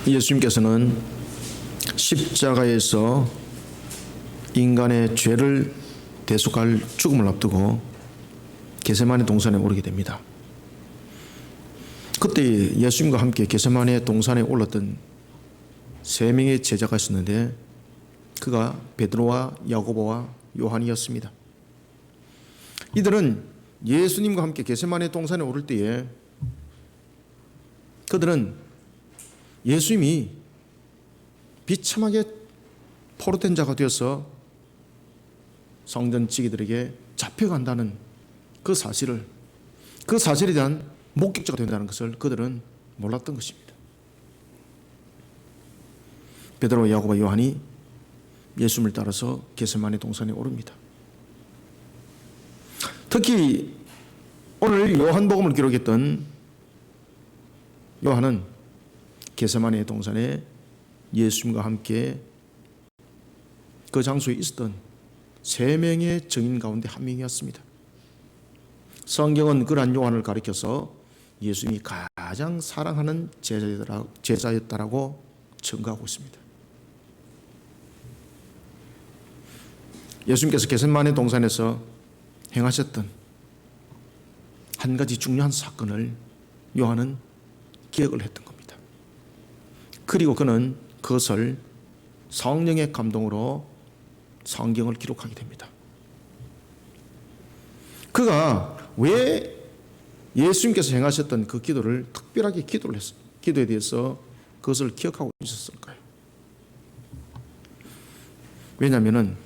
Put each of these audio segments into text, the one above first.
예수님께서는 십자가에서 인간의 죄를 대속할 죽음을 앞두고 겟세마네 동산에 오르게 됩니다. 그때 예수님과 함께 겟세마네 동산에 올랐던 세 명의 제자가 있었는데 그가 베드로와 야고보와 요한이었습니다. 이들은 예수님과 함께 겟세마네 동산에 오를 때에 그들은 예수님이 비참하게 포로된 자가 되어서 성전 지기들에게 잡혀간다는 그 사실에 대한 목격자가 된다는 것을 그들은 몰랐던 것입니다. 베드로, 야고보, 요한이 예수님을 따라서 겟세마네 동산에 오릅니다. 특히 오늘 요한복음을 기록했던 요한은 겟세마네 동산에 예수님과 함께 그 장소에 있었던 세 명의 증인 가운데 한 명이었습니다. 성경은 그러한 요한을 가리켜서 예수님이 가장 사랑하는 제자였다라고 증거하고 있습니다. 예수님께서 겟세마네 동산에서 행하셨던 한 가지 중요한 사건을 요한은 기억을 했던 겁니다. 그리고 그는 그것을 성령의 감동으로 성경을 기록하게 됩니다. 그가 왜 예수님께서 행하셨던 그 기도를 특별하게 기도에 대해서 그것을 기억하고 있었을까요? 왜냐하면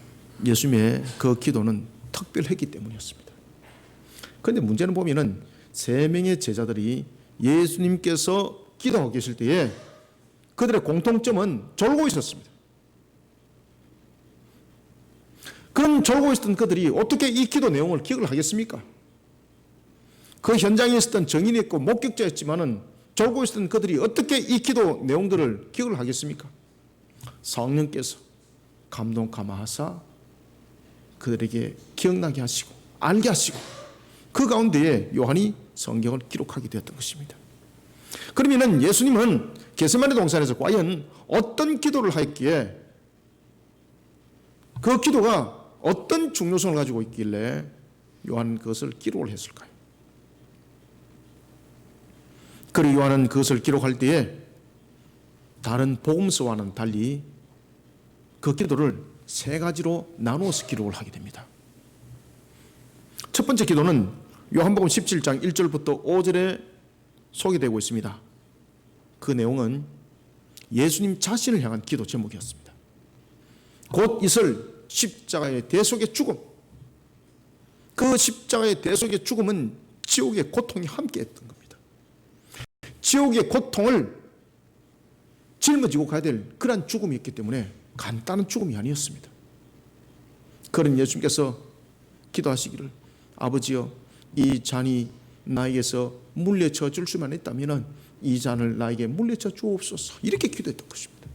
예수님의 그 기도는 특별했기 때문이었습니다. 그런데 문제는 보면은 세 명의 제자들이 예수님께서 기도하고 계실 때에 그들의 공통점은 졸고 있었습니다. 그럼 졸고 있었던 그들이 어떻게 이 기도 내용을 기억을 하겠습니까? 그 현장에 있었던 증인이었고 목격자였지만은 졸고 있었던 그들이 어떻게 이 기도 내용들을 기억을 하겠습니까? 성령께서 감동 감화하사 그들에게 기억나게 하시고 알게 하시고 그 가운데에 요한이 성경을 기록하게 되었던 것입니다. 그러면 예수님은 겟세마네 동산에서 과연 어떤 기도를 하였기에 그 기도가 어떤 중요성을 가지고 있길래 요한은 그것을 기록을 했을까요? 그리고 요한은 그것을 기록할 때에 다른 복음서와는 달리 그 기도를 세 가지로 나누어서 기록을 하게 됩니다. 첫 번째 기도는 요한복음 17장 1절부터 5절에 소개되고 있습니다. 그 내용은 예수님 자신을 향한 기도 제목이었습니다. 곧 있을 십자가의 대속의 죽음, 그 십자가의 대속의 죽음은 지옥의 고통이 함께했던 겁니다. 지옥의 고통을 짊어지고 가야 될 그러한 죽음이었기 때문에 간단한 죽음이 아니었습니다. 그런 예수님께서 기도하시기를 아버지여 이 잔이 나에게서 물려쳐 줄 수만 있다면 이 잔을 나에게 물려쳐 주옵소서 이렇게 기도했던 것입니다.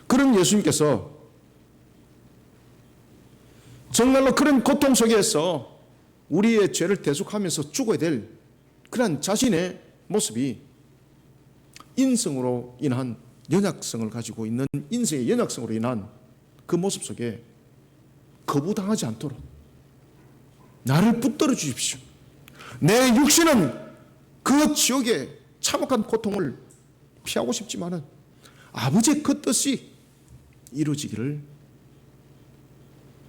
그런 예수님께서 정말로 그런 고통 속에서 우리의 죄를 대속하면서 죽어야 될 그런 자신의 모습이 인성으로 인한 연약성을 가지고 있는 인생의 연약성으로 인한 그 모습 속에 거부당하지 않도록 나를 붙들어 주십시오. 내 육신은 그 지옥의 참혹한 고통을 피하고 싶지만은 아버지의 그 뜻이 이루어지기를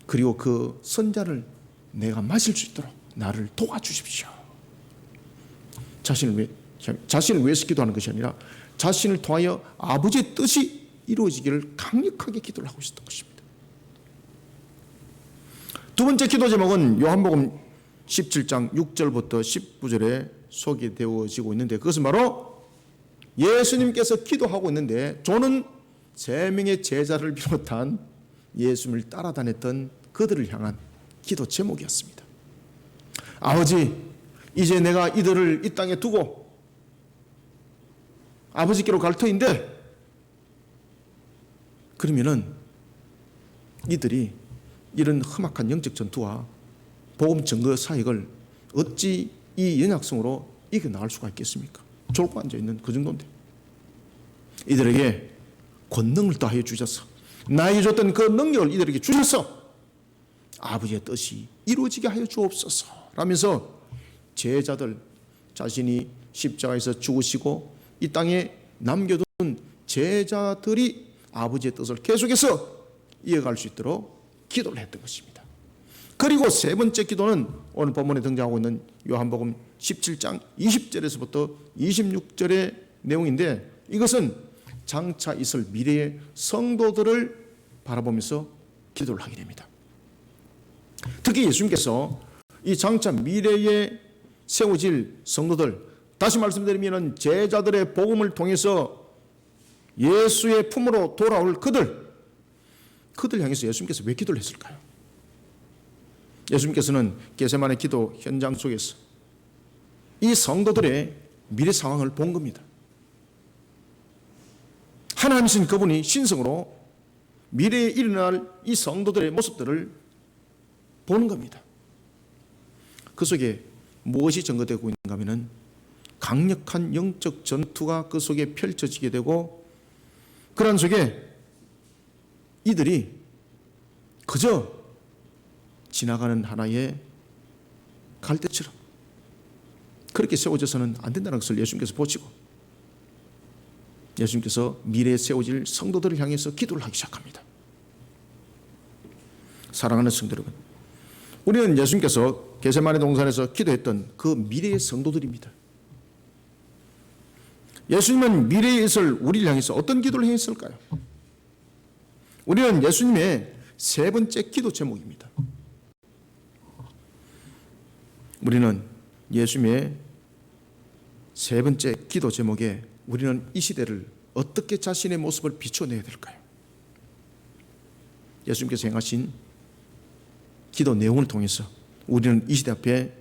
그리고 그 선자를 내가 마실 수 있도록 나를 도와주십시오. 자신을 위해서 기도하는 것이 아니라 자신을 통하여 아버지의 뜻이 이루어지기를 강력하게 기도를 하고 있었던 것입니다. 두 번째 기도 제목은 요한복음 17장 6절부터 19절에 소개되어지고 있는데 그것은 바로 예수님께서 기도하고 있는데 저는 세 명의 제자를 비롯한 예수님을 따라다녔던 그들을 향한 기도 제목이었습니다. 아버지, 이제 내가 이들을 이 땅에 두고 아버지께로 갈 터인데 그러면은 이들이 이런 험악한 영적 전투와 복음 증거 사역을 어찌 이 연약성으로 이겨나갈 수가 있겠습니까? 졸고 앉아있는 그 정도인데 이들에게 권능을 더하여 주셔서 나에게 줬던 그 능력을 이들에게 주셔서 아버지의 뜻이 이루어지게 하여 주옵소서 라면서 제자들 자신이 십자가에서 죽으시고 이 땅에 남겨둔 제자들이 아버지의 뜻을 계속해서 이어갈 수 있도록 기도를 했던 것입니다. 그리고 세 번째 기도는 오늘 본문에 등장하고 있는 요한복음 17장 20절에서부터 26절의 내용인데, 이것은 장차 있을 미래의 성도들을 바라보면서 기도를 하게 됩니다. 특히 예수님께서 이 장차 미래에 세워질 성도들, 다시 말씀드리면 제자들의 복음을 통해서 예수의 품으로 돌아올 그들 향해서 예수님께서 왜 기도를 했을까요? 예수님께서는 겟세마네 기도 현장 속에서 이 성도들의 미래 상황을 본 겁니다. 하나님이신 그분이 신성으로 미래에 일어날 이 성도들의 모습들을 보는 겁니다. 그 속에 무엇이 전거되고 있는가 하면 강력한 영적 전투가 그 속에 펼쳐지게 되고, 그런 속에 이들이 그저 지나가는 하나의 갈대처럼 그렇게 세워져서는 안 된다는 것을 예수님께서 보시고 예수님께서 미래에 세워질 성도들을 향해서 기도를 하기 시작합니다. 사랑하는 성도 여러분, 우리는 예수님께서 겟세마네 동산에서 기도했던 그 미래의 성도들입니다. 예수님은 미래에 있을 우리를 향해서 어떤 기도를 했을까요? 우리는 예수님의 세 번째 기도 제목입니다. 우리는 예수님의 세 번째 기도 제목에 우리는 이 시대를 어떻게 자신의 모습을 비춰내야 될까요? 예수님께서 행하신 기도 내용을 통해서 우리는 이 시대 앞에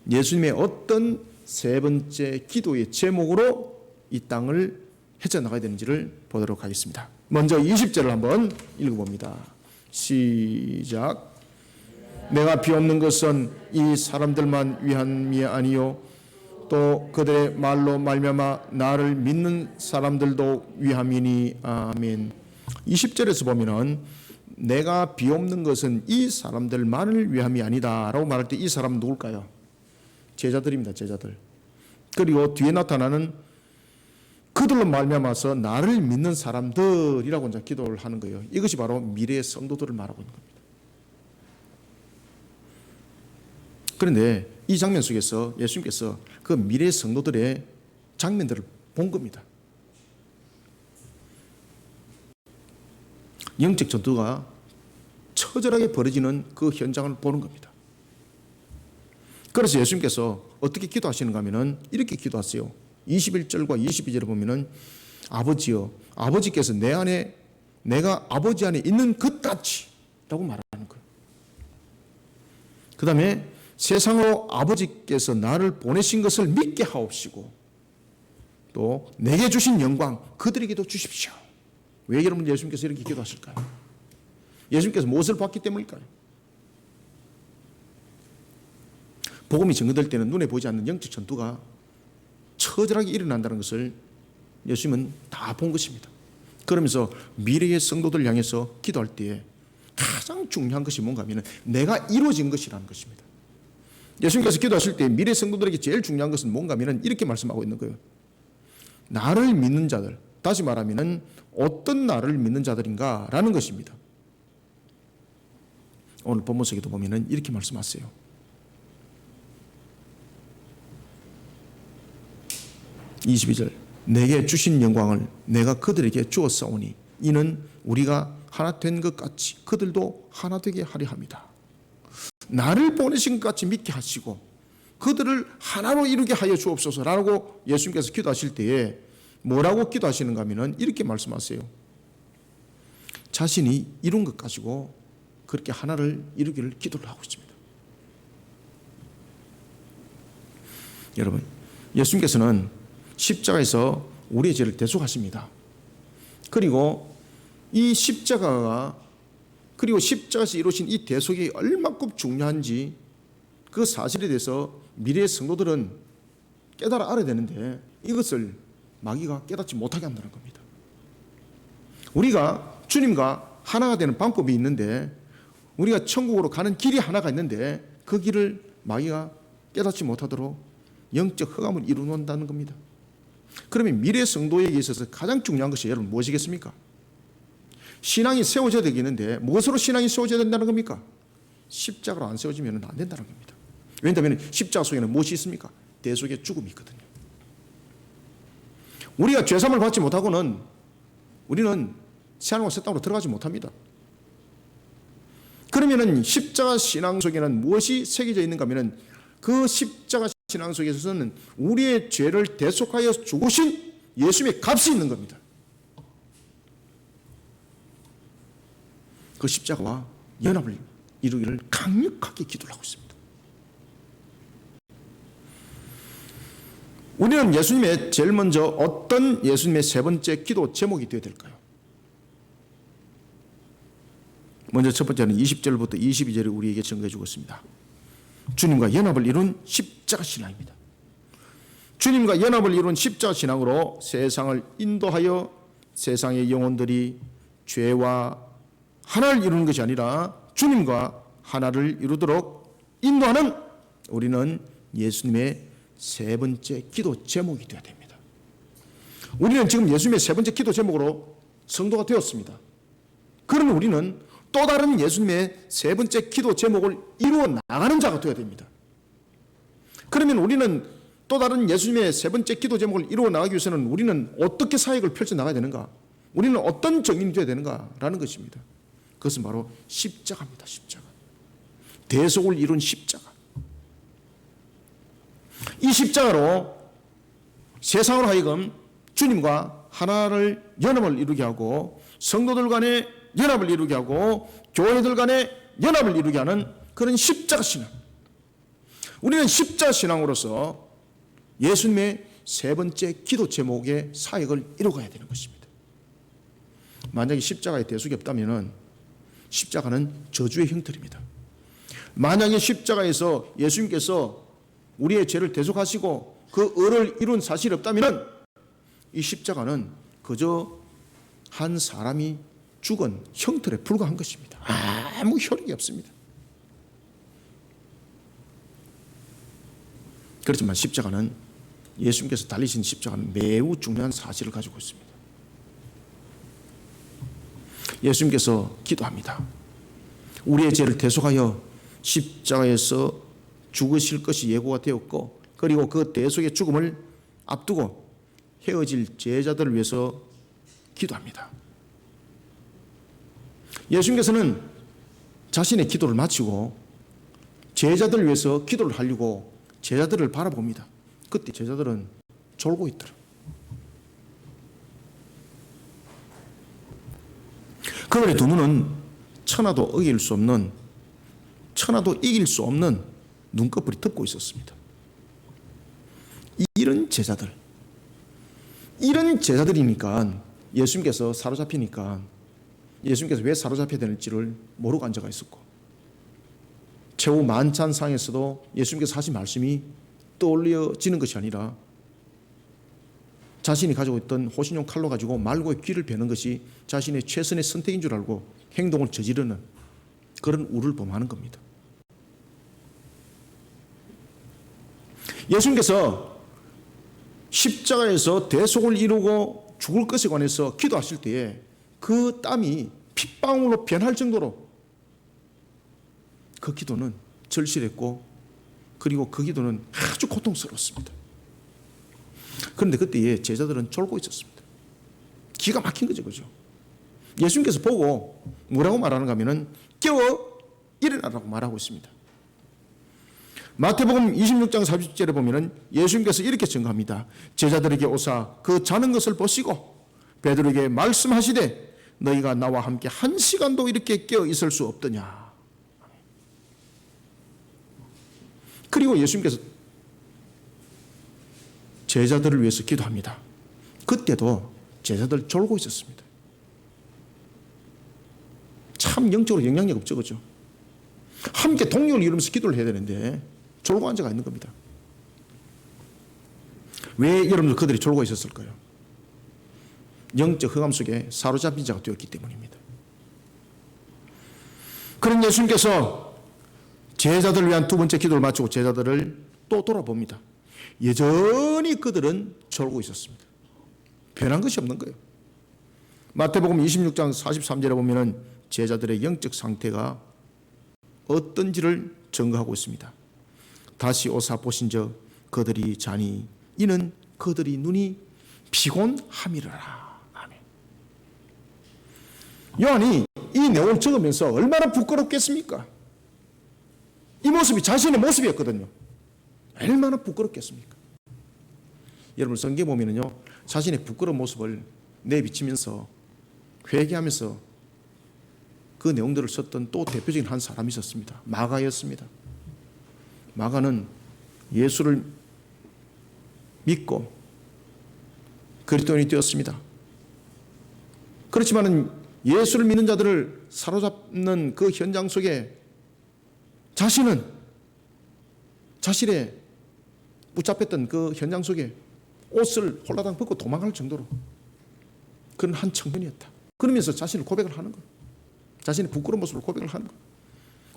예수님의 어떤 세 번째 기도의 제목으로 이 땅을 헤쳐나가야 되는지를 보도록 하겠습니다. 먼저 20절을 한번 읽어봅니다. 시작. 내가 비옵는 것은 이 사람들만 위함이 아니요 또 그들의 말로 말미암아 나를 믿는 사람들도 위함이니. 아멘. 20절에서 보면은 내가 비옵는 것은 이 사람들만을 위함이 아니다 라고 말할 때 이 사람은 누굴까요? 제자들입니다. 제자들. 그리고 뒤에 나타나는 그들로 말미암아서 나를 믿는 사람들이라고 이제 기도를 하는 거예요. 이것이 바로 미래의 성도들을 말하고 있는 겁니다. 그런데 이 장면 속에서 예수님께서 그 미래의 성도들의 장면들을 본 겁니다. 영적 전투가 처절하게 벌어지는 그 현장을 보는 겁니다. 그래서 예수님께서 어떻게 기도하시는가 하면은 이렇게 기도하세요. 21절과 22절을 보면은 아버지여, 아버지께서 내 안에, 내가 아버지 안에 있는 것 같이 라고 말하는 거예요. 그 다음에 세상으로 아버지께서 나를 보내신 것을 믿게 하옵시고 또 내게 주신 영광 그들에게도 주십시오. 왜 여러분 예수님께서 이렇게 기도하실까요? 예수님께서 무엇을 봤기 때문일까요? 복음이 증거될 때는 눈에 보이지 않는 영적 전투가 처절하게 일어난다는 것을 예수님은 다 본 것입니다. 그러면서 미래의 성도들 향해서 기도할 때에 가장 중요한 것이 뭔가 하면 내가 이루어진 것이라는 것입니다. 예수님께서 기도하실 때 미래 성도들에게 제일 중요한 것은 뭔가 하면 이렇게 말씀하고 있는 거예요. 나를 믿는 자들, 다시 말하면 어떤 나를 믿는 자들인가 라는 것입니다. 오늘 본문 속에도 보면 이렇게 말씀하세요. (22절) 내게 주신 영광을 내가 그들에게 주었사오니 이는 우리가 하나 된 것 같이 그들도 하나 되게 하려 함이다. 나를 보내신 것 같이 믿게 하시고 그들을 하나로 이루게 하여 주옵소서라고 예수님께서 기도하실 때에 뭐라고 기도하시는가 하면 이렇게 말씀하세요. 자신이 이룬 것 가지고 그렇게 하나를 이루기를 기도를 하고 있습니다. 여러분, 예수님께서는 십자가에서 우리의 죄를 대속하십니다. 그리고 이 십자가가, 그리고 십자가에서 이루어진 이 대속이 얼마큼 중요한지 그 사실에 대해서 미래의 성도들은 깨달아 알아야 되는데 이것을 마귀가 깨닫지 못하게 한다는 겁니다. 우리가 주님과 하나가 되는 방법이 있는데, 우리가 천국으로 가는 길이 하나가 있는데 그 길을 마귀가 깨닫지 못하도록 영적 흑암을 이루는다는 겁니다. 그러면 미래 성도에게 있어서 가장 중요한 것이 여러분 무엇이겠습니까? 신앙이 세워져야 되겠는데 무엇으로 신앙이 세워져야 된다는 겁니까? 십자가로 안 세워지면 안 된다는 겁니다. 왜냐하면 십자가 속에는 무엇이 있습니까? 대속의 죽음이 있거든요. 우리가 죄사함을 받지 못하고는 우리는 새하늘과 새 땅으로 들어가지 못합니다. 그러면은 십자가 신앙 속에는 무엇이 새겨져 있는가 하면은 그 십자가 신앙 속에서는 우리의 죄를 대속하여 죽으신 예수님의 값이 있는 겁니다. 그 십자가와 연합을 이루기를 강력하게 기도를 하고 있습니다. 우리는 예수님의 제일 먼저 어떤 예수님의 세 번째 기도 제목이 되어야 될까요? 먼저 첫 번째는 20절부터 22절을 우리에게 증거해 주고 있습니다. 주님과 연합을 이룬 십자가 신앙입니다. 주님과 연합을 이룬 십자가 신앙으로 세상을 인도하여 세상의 영혼들이 죄와 하나를 이루는 것이 아니라 주님과 하나를 이루도록 인도하는 우리는 예수님의 세 번째 기도 제목이 되어야 됩니다. 우리는 지금 예수님의 세 번째 기도 제목으로 성도가 되었습니다. 그러면 우리는 또 다른 예수님의 세 번째 기도 제목을 이루어 나가는 자가 되어야 됩니다. 그러면 우리는 또 다른 예수님의 세 번째 기도 제목을 이루어 나가기 위해서는 우리는 어떻게 사역을 펼쳐나가야 되는가? 우리는 어떤 정인이 되어야 되는가라는 것입니다. 그것은 바로 십자가입니다. 십자가. 대속을 이룬 십자가. 이 십자가로 세상으로 하여금 주님과 하나를 연합을 이루게 하고 성도들 간의 연합을 이루게 하고 교회들 간의 연합을 이루게 하는 그런 십자가 신앙. 우리는 십자가 신앙으로서 예수님의 세 번째 기도 제목의 사역을 이루어가야 되는 것입니다. 만약에 십자가의 대속이 없다면 십자가는 저주의 형틀입니다. 만약에 십자가에서 예수님께서 우리의 죄를 대속하시고 그 의를 이룬 사실이 없다면 이 십자가는 그저 한 사람이 죽은 형틀에 불과한 것입니다. 아무 효력이 없습니다. 그렇지만 십자가는 예수님께서 달리신 십자가는 매우 중요한 사실을 가지고 있습니다. 예수님께서 기도합니다. 우리의 죄를 대속하여 십자가에서 죽으실 것이 예고가 되었고 그리고 그 대속의 죽음을 앞두고 헤어질 제자들을 위해서 기도합니다. 예수님께서는 자신의 기도를 마치고 제자들을 위해서 기도를 하려고 제자들을 바라봅니다. 그때 제자들은 졸고 있더라. 그들의 두 눈은 천하도 이길 수 없는 눈꺼풀이 덮고 있었습니다. 이런 제자들이니까 예수님께서 사로잡히니까 예수님께서 왜 사로잡혀야 되는지를 모르고 앉아가 있었고 최후 만찬상에서도 예수님께서 하신 말씀이 떠올려지는 것이 아니라 자신이 가지고 있던 호신용 칼로 가지고 말고의 귀를 베는 것이 자신의 최선의 선택인 줄 알고 행동을 저지르는 그런 우를 범하는 겁니다. 예수님께서 십자가에서 대속을 이루고 죽을 것에 관해서 기도하실 때에 그 땀이 핏방울로 변할 정도로 그 기도는 절실했고 그리고 그 기도는 아주 고통스러웠습니다. 그런데 그때에 제자들은 졸고 있었습니다. 기가 막힌 거죠. 그죠? 예수님께서 보고 뭐라고 말하는가 하면은 깨워 일어나라고 말하고 있습니다. 마태복음 26장 40절에 보면은 예수님께서 이렇게 증거합니다. 제자들에게 오사 그 자는 것을 보시고 베드로에게 말씀하시되 너희가 나와 함께 한 시간도 이렇게 깨어 있을 수 없더냐. 그리고 예수님께서 제자들을 위해서 기도합니다. 그때도 제자들 졸고 있었습니다. 참 영적으로 영향력 없죠. 그죠? 함께 동력을 이루면서 기도를 해야 되는데 졸고 앉아가 있는 겁니다. 왜 여러분들 그들이 졸고 있었을까요? 영적 흑암 속에 사로잡힌 자가 되었기 때문입니다. 그런 예수님께서 제자들을 위한 두 번째 기도를 마치고 제자들을 또 돌아봅니다. 여전히 그들은 졸고 있었습니다. 변한 것이 없는 거예요. 마태복음 26장 43절에 보면은 제자들의 영적 상태가 어떤지를 증거하고 있습니다. 다시 오사 보신즉 그들이 자니 이는 그들이 눈이 피곤함이라. 아멘. 요한이 이 내용을 적으면서 얼마나 부끄럽겠습니까? 이 모습이 자신의 모습이었거든요. 얼마나 부끄럽겠습니까? 여러분 성경에 보면은요, 자신의 부끄러운 모습을 내비치면서 회개하면서 그 내용들을 썼던 또 대표적인 한 사람이 있었습니다. 마가였습니다. 마가는 예수를 믿고 그리스도인이 되었습니다. 그렇지만은 예수를 믿는 자들을 사로잡는 그 현장 속에 자신의 붙잡혔던 그 현장 속에 옷을 홀라당 벗고 도망갈 정도로 그런 한 청년이었다. 그러면서 자신을 고백을 하는 거예요. 자신의 부끄러운 모습을 고백을 하는 거예요.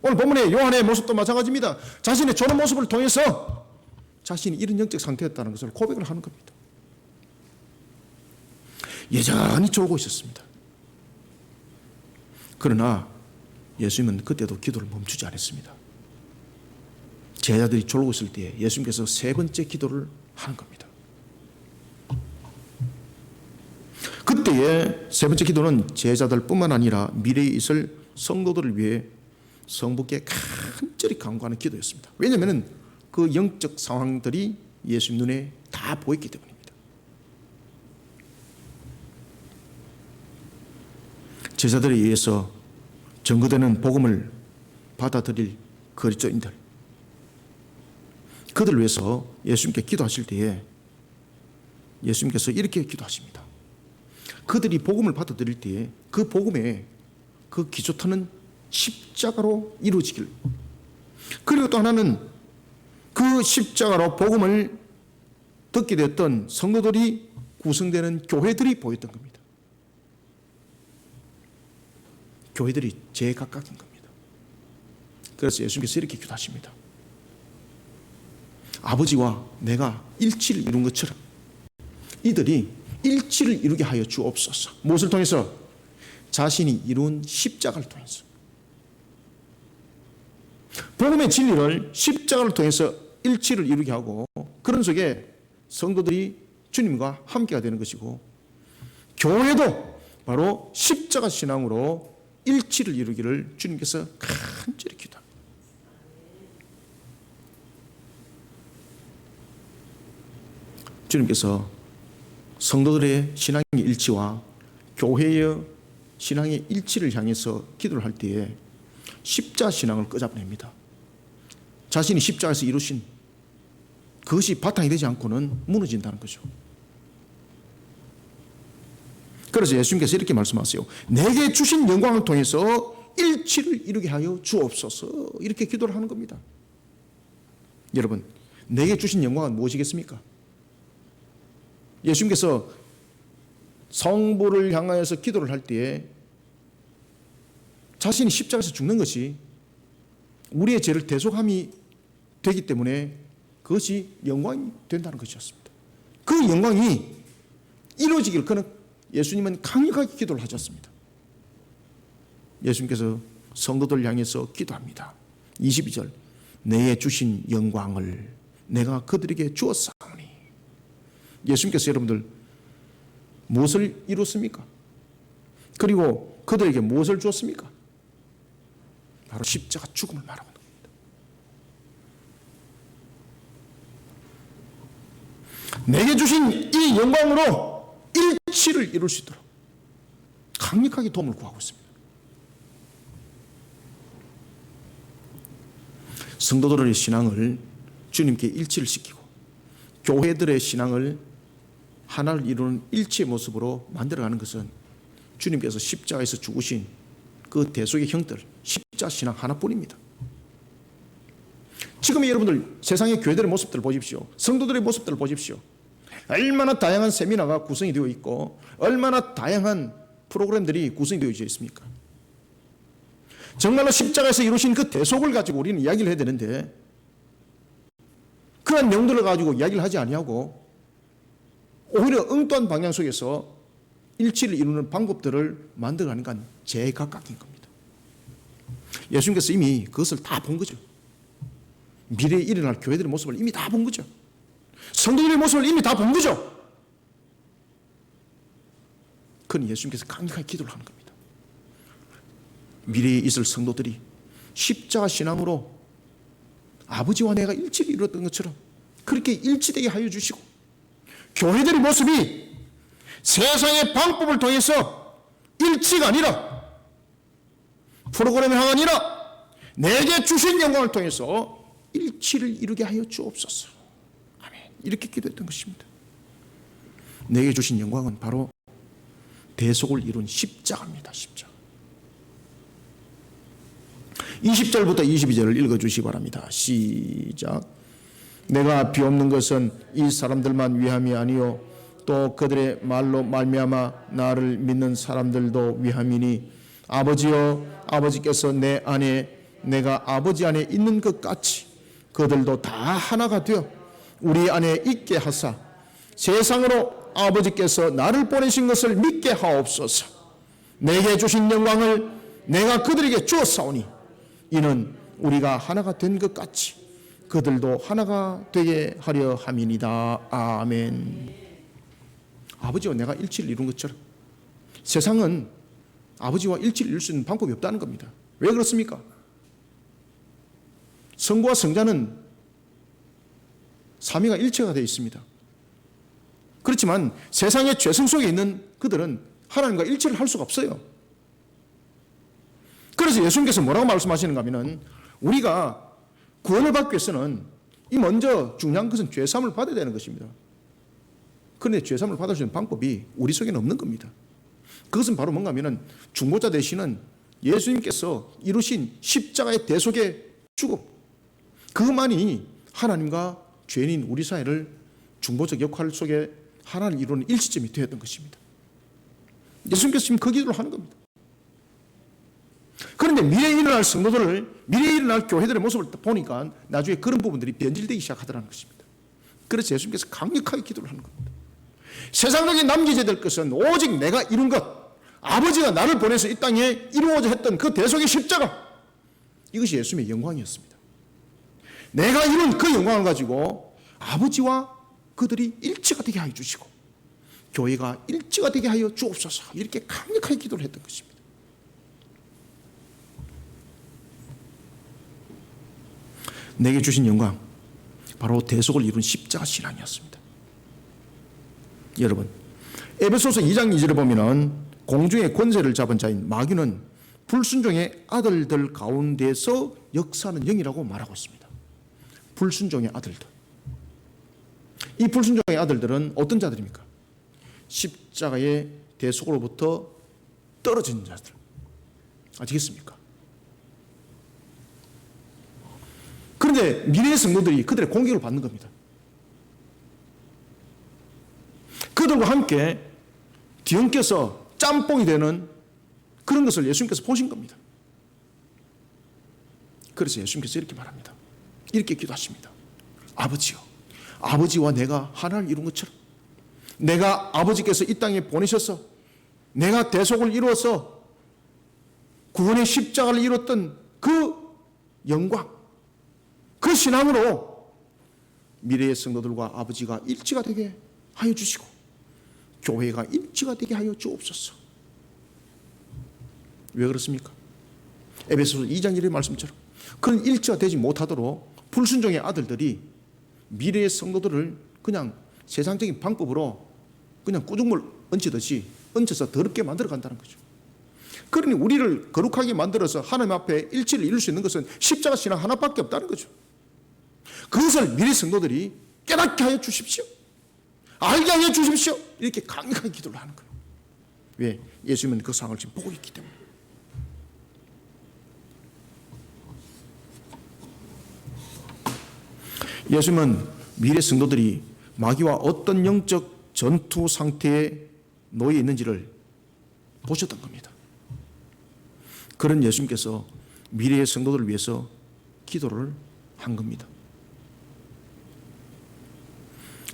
오늘 본문의 요한의 모습도 마찬가지입니다. 자신의 저런 모습을 통해서 자신이 이런 영적 상태였다는 것을 고백을 하는 겁니다. 여전히 졸고 있었습니다. 그러나 예수님은 그때도 기도를 멈추지 않았습니다. 제자들이 졸고 있을 때에 예수님께서 세 번째 기도를 하는 겁니다. 그때의 세 번째 기도는 제자들뿐만 아니라 미래에 있을 성도들을 위해 성부께 간절히 간구하는 기도였습니다. 왜냐하면 그 영적 상황들이 예수님 눈에 다 보였기 때문입니다. 제자들에 의해서 전거되는 복음을 받아들일 그리스도인들, 그들을 위해서 예수님께 기도하실 때에 예수님께서 이렇게 기도하십니다. 그들이 복음을 받아들일 때에 그 복음의 그 기초타는 십자가로 이루어지길, 그리고 또 하나는 그 십자가로 복음을 듣게 되었던 성도들이 구성되는 교회들이 보였던 겁니다. 교회들이 제각각인 겁니다. 그래서 예수님께서 이렇게 기도하십니다. 아버지와 내가 일치를 이룬 것처럼 이들이 일치를 이루게 하여 주옵소서. 무엇을 통해서? 자신이 이룬 십자가를 통해서. 복음의 진리를 십자가를 통해서 일치를 이루게 하고, 그런 속에 성도들이 주님과 함께가 되는 것이고, 교회도 바로 십자가 신앙으로 일치를 이루기를 주님께서 간절히 기도합니다. 주님께서 성도들의 신앙의 일치와 교회의 신앙의 일치를 향해서 기도를 할 때에 십자 신앙을 끄잡냅니다. 자신이 십자가에서 이루신 그것이 바탕이 되지 않고는 무너진다는 거죠. 그래서 예수님께서 이렇게 말씀하세요. 내게 주신 영광을 통해서 일치를 이루게 하여 주옵소서. 이렇게 기도를 하는 겁니다. 여러분, 내게 주신 영광은 무엇이겠습니까? 예수님께서 성부를 향하여서 기도를 할 때에 자신이 십자가에서 죽는 것이 우리의 죄를 대속함이 되기 때문에 그것이 영광이 된다는 것이었습니다. 그 영광이 이루어지기를 그는 예수님은 강력하게 기도를 하셨습니다. 예수님께서 성도들 향해서 기도합니다. 22절, 내게 주신 영광을 내가 그들에게 주었사오니. 예수님께서 여러분들 무엇을 이뤘습니까? 그리고 그들에게 무엇을 주었습니까? 바로 십자가 죽음을 말하고 있는 겁니다. 내게 주신 이 영광으로 일치를 이룰 수 있도록 강력하게 도움을 구하고 있습니다. 성도들의 신앙을 주님께 일치를 시키고 교회들의 신앙을 하나를 이루는 일치의 모습으로 만들어가는 것은 주님께서 십자가에서 죽으신 그 대속의 형들, 십자 신앙 하나뿐입니다. 지금 여러분들 세상의 교회들의 모습들을 보십시오. 성도들의 모습들을 보십시오. 얼마나 다양한 세미나가 구성이 되어 있고 얼마나 다양한 프로그램들이 구성이 되어 있습니까? 정말로 십자가에서 이루신 그 대속을 가지고 우리는 이야기를 해야 되는데 그런 내용들을 가지고 이야기를 하지 아니하고 오히려 엉뚱한 방향 속에서 일치를 이루는 방법들을 만들어가는 건 제각각인 겁니다. 예수님께서 이미 그것을 다 본 거죠. 미래에 일어날 교회들의 모습을 이미 다 본 거죠. 성도들의 모습을 이미 다 본 거죠. 그건 예수님께서 강력하게 기도를 하는 겁니다. 미래에 있을 성도들이 십자가 신앙으로 아버지와 내가 일치를 이뤘던 것처럼 그렇게 일치되게 하여 주시고 교회들의 모습이 세상의 방법을 통해서 일치가 아니라 프로그램이 아니라 내게 주신 영광을 통해서 일치를 이루게 하여 주옵소서. 아멘. 이렇게 기도했던 것입니다. 내게 주신 영광은 바로 대속을 이룬 십자가입니다. 십자가. 20절부터 22절을 읽어주시기 바랍니다. 시작. 내가 비옵는 것은 이 사람들만 위함이 아니요 또 그들의 말로 말미암아 나를 믿는 사람들도 위함이니 아버지여 아버지께서 내 안에 내가 아버지 안에 있는 것 같이 그들도 다 하나가 되어 우리 안에 있게 하사 세상으로 아버지께서 나를 보내신 것을 믿게 하옵소서. 내게 주신 영광을 내가 그들에게 주었사오니 이는 우리가 하나가 된 것 같이 그들도 하나가 되게 하려 함이니이다. 아멘. 아버지와 내가 일치를 이룬 것처럼 세상은 아버지와 일치를 이룰 수 있는 방법이 없다는 겁니다. 왜 그렇습니까? 성부와 성자는 삼위가 일체가 되어 있습니다. 그렇지만 세상의 죄성 속에 있는 그들은 하나님과 일치를 할 수가 없어요. 그래서 예수님께서 뭐라고 말씀하시는가 하면 우리가 구원을 받기 위해서는 이 먼저 중요한 것은 죄사함을 받아야 되는 것입니다. 그런데 죄사함을 받을 수 있는 방법이 우리 속에는 없는 겁니다. 그것은 바로 뭔가 하면 중보자 되시는 예수님께서 이루신 십자가의 대속의 죽음, 그만이 하나님과 죄인인 우리 사이를 중보적 역할 속에 하나를 이루는 일시점이 되었던 것입니다. 예수님께서 지금 그 기도를 하는 겁니다. 그런데 미래에 일어날 성도들을, 미래에 일어날 교회들의 모습을 보니까 나중에 그런 부분들이 변질되기 시작하더라는 것입니다. 그래서 예수님께서 강력하게 기도를 하는 겁니다. 세상적인 남겨져야 될 것은 오직 내가 이룬 것, 아버지가 나를 보내서 이 땅에 이루어져 했던 그 대속의 십자가, 이것이 예수님의 영광이었습니다. 내가 이룬 그 영광을 가지고 아버지와 그들이 일치가 되게 하여 주시고 교회가 일치가 되게 하여 주옵소서, 이렇게 강력하게 기도를 했던 것입니다. 내게 주신 영광, 바로 대속을 이룬 십자가 신앙이었습니다. 여러분, 에베소서 2장 2절에 보면은 공중의 권세를 잡은 자인 마귀는 불순종의 아들들 가운데서 역사하는 영이라고 말하고 있습니다. 불순종의 아들들. 이 불순종의 아들들은 어떤 자들입니까? 십자가의 대속으로부터 떨어진 자들. 아시겠습니까? 그런데 미래의 성도들이 그들의 공격을 받는 겁니다. 그들과 함께 뒤엉켜서 짬뽕이 되는 그런 것을 예수님께서 보신 겁니다. 그래서 예수님께서 이렇게 말합니다. 이렇게 기도하십니다. 아버지요, 아버지와 내가 하나를 이룬 것처럼 내가 아버지께서 이 땅에 보내셔서 내가 대속을 이루어서 구원의 십자가를 이뤘던 그 영광, 그 신앙으로 미래의 성도들과 아버지가 일치가 되게 하여 주시고 교회가 일치가 되게 하여 주옵소서. 왜 그렇습니까? 에베소서 2장 1의 말씀처럼 그런 일치가 되지 못하도록 불순종의 아들들이 미래의 성도들을 그냥 세상적인 방법으로 그냥 꾸중물 얹히듯이 얹혀서 더럽게 만들어 간다는 거죠. 그러니 우리를 거룩하게 만들어서 하나님 앞에 일치를 이룰 수 있는 것은 십자가 신앙 하나밖에 없다는 거죠. 그것을 미래 성도들이 깨닫게 하여 주십시오. 알게 하여 주십시오. 이렇게 강력하게 기도를 하는 거예요. 왜? 예수님은 그 상황을 지금 보고 있기 때문에. 예수님은 미래 성도들이 마귀와 어떤 영적 전투 상태에 놓여 있는지를 보셨던 겁니다. 그런 예수님께서 미래의 성도들을 위해서 기도를 한 겁니다.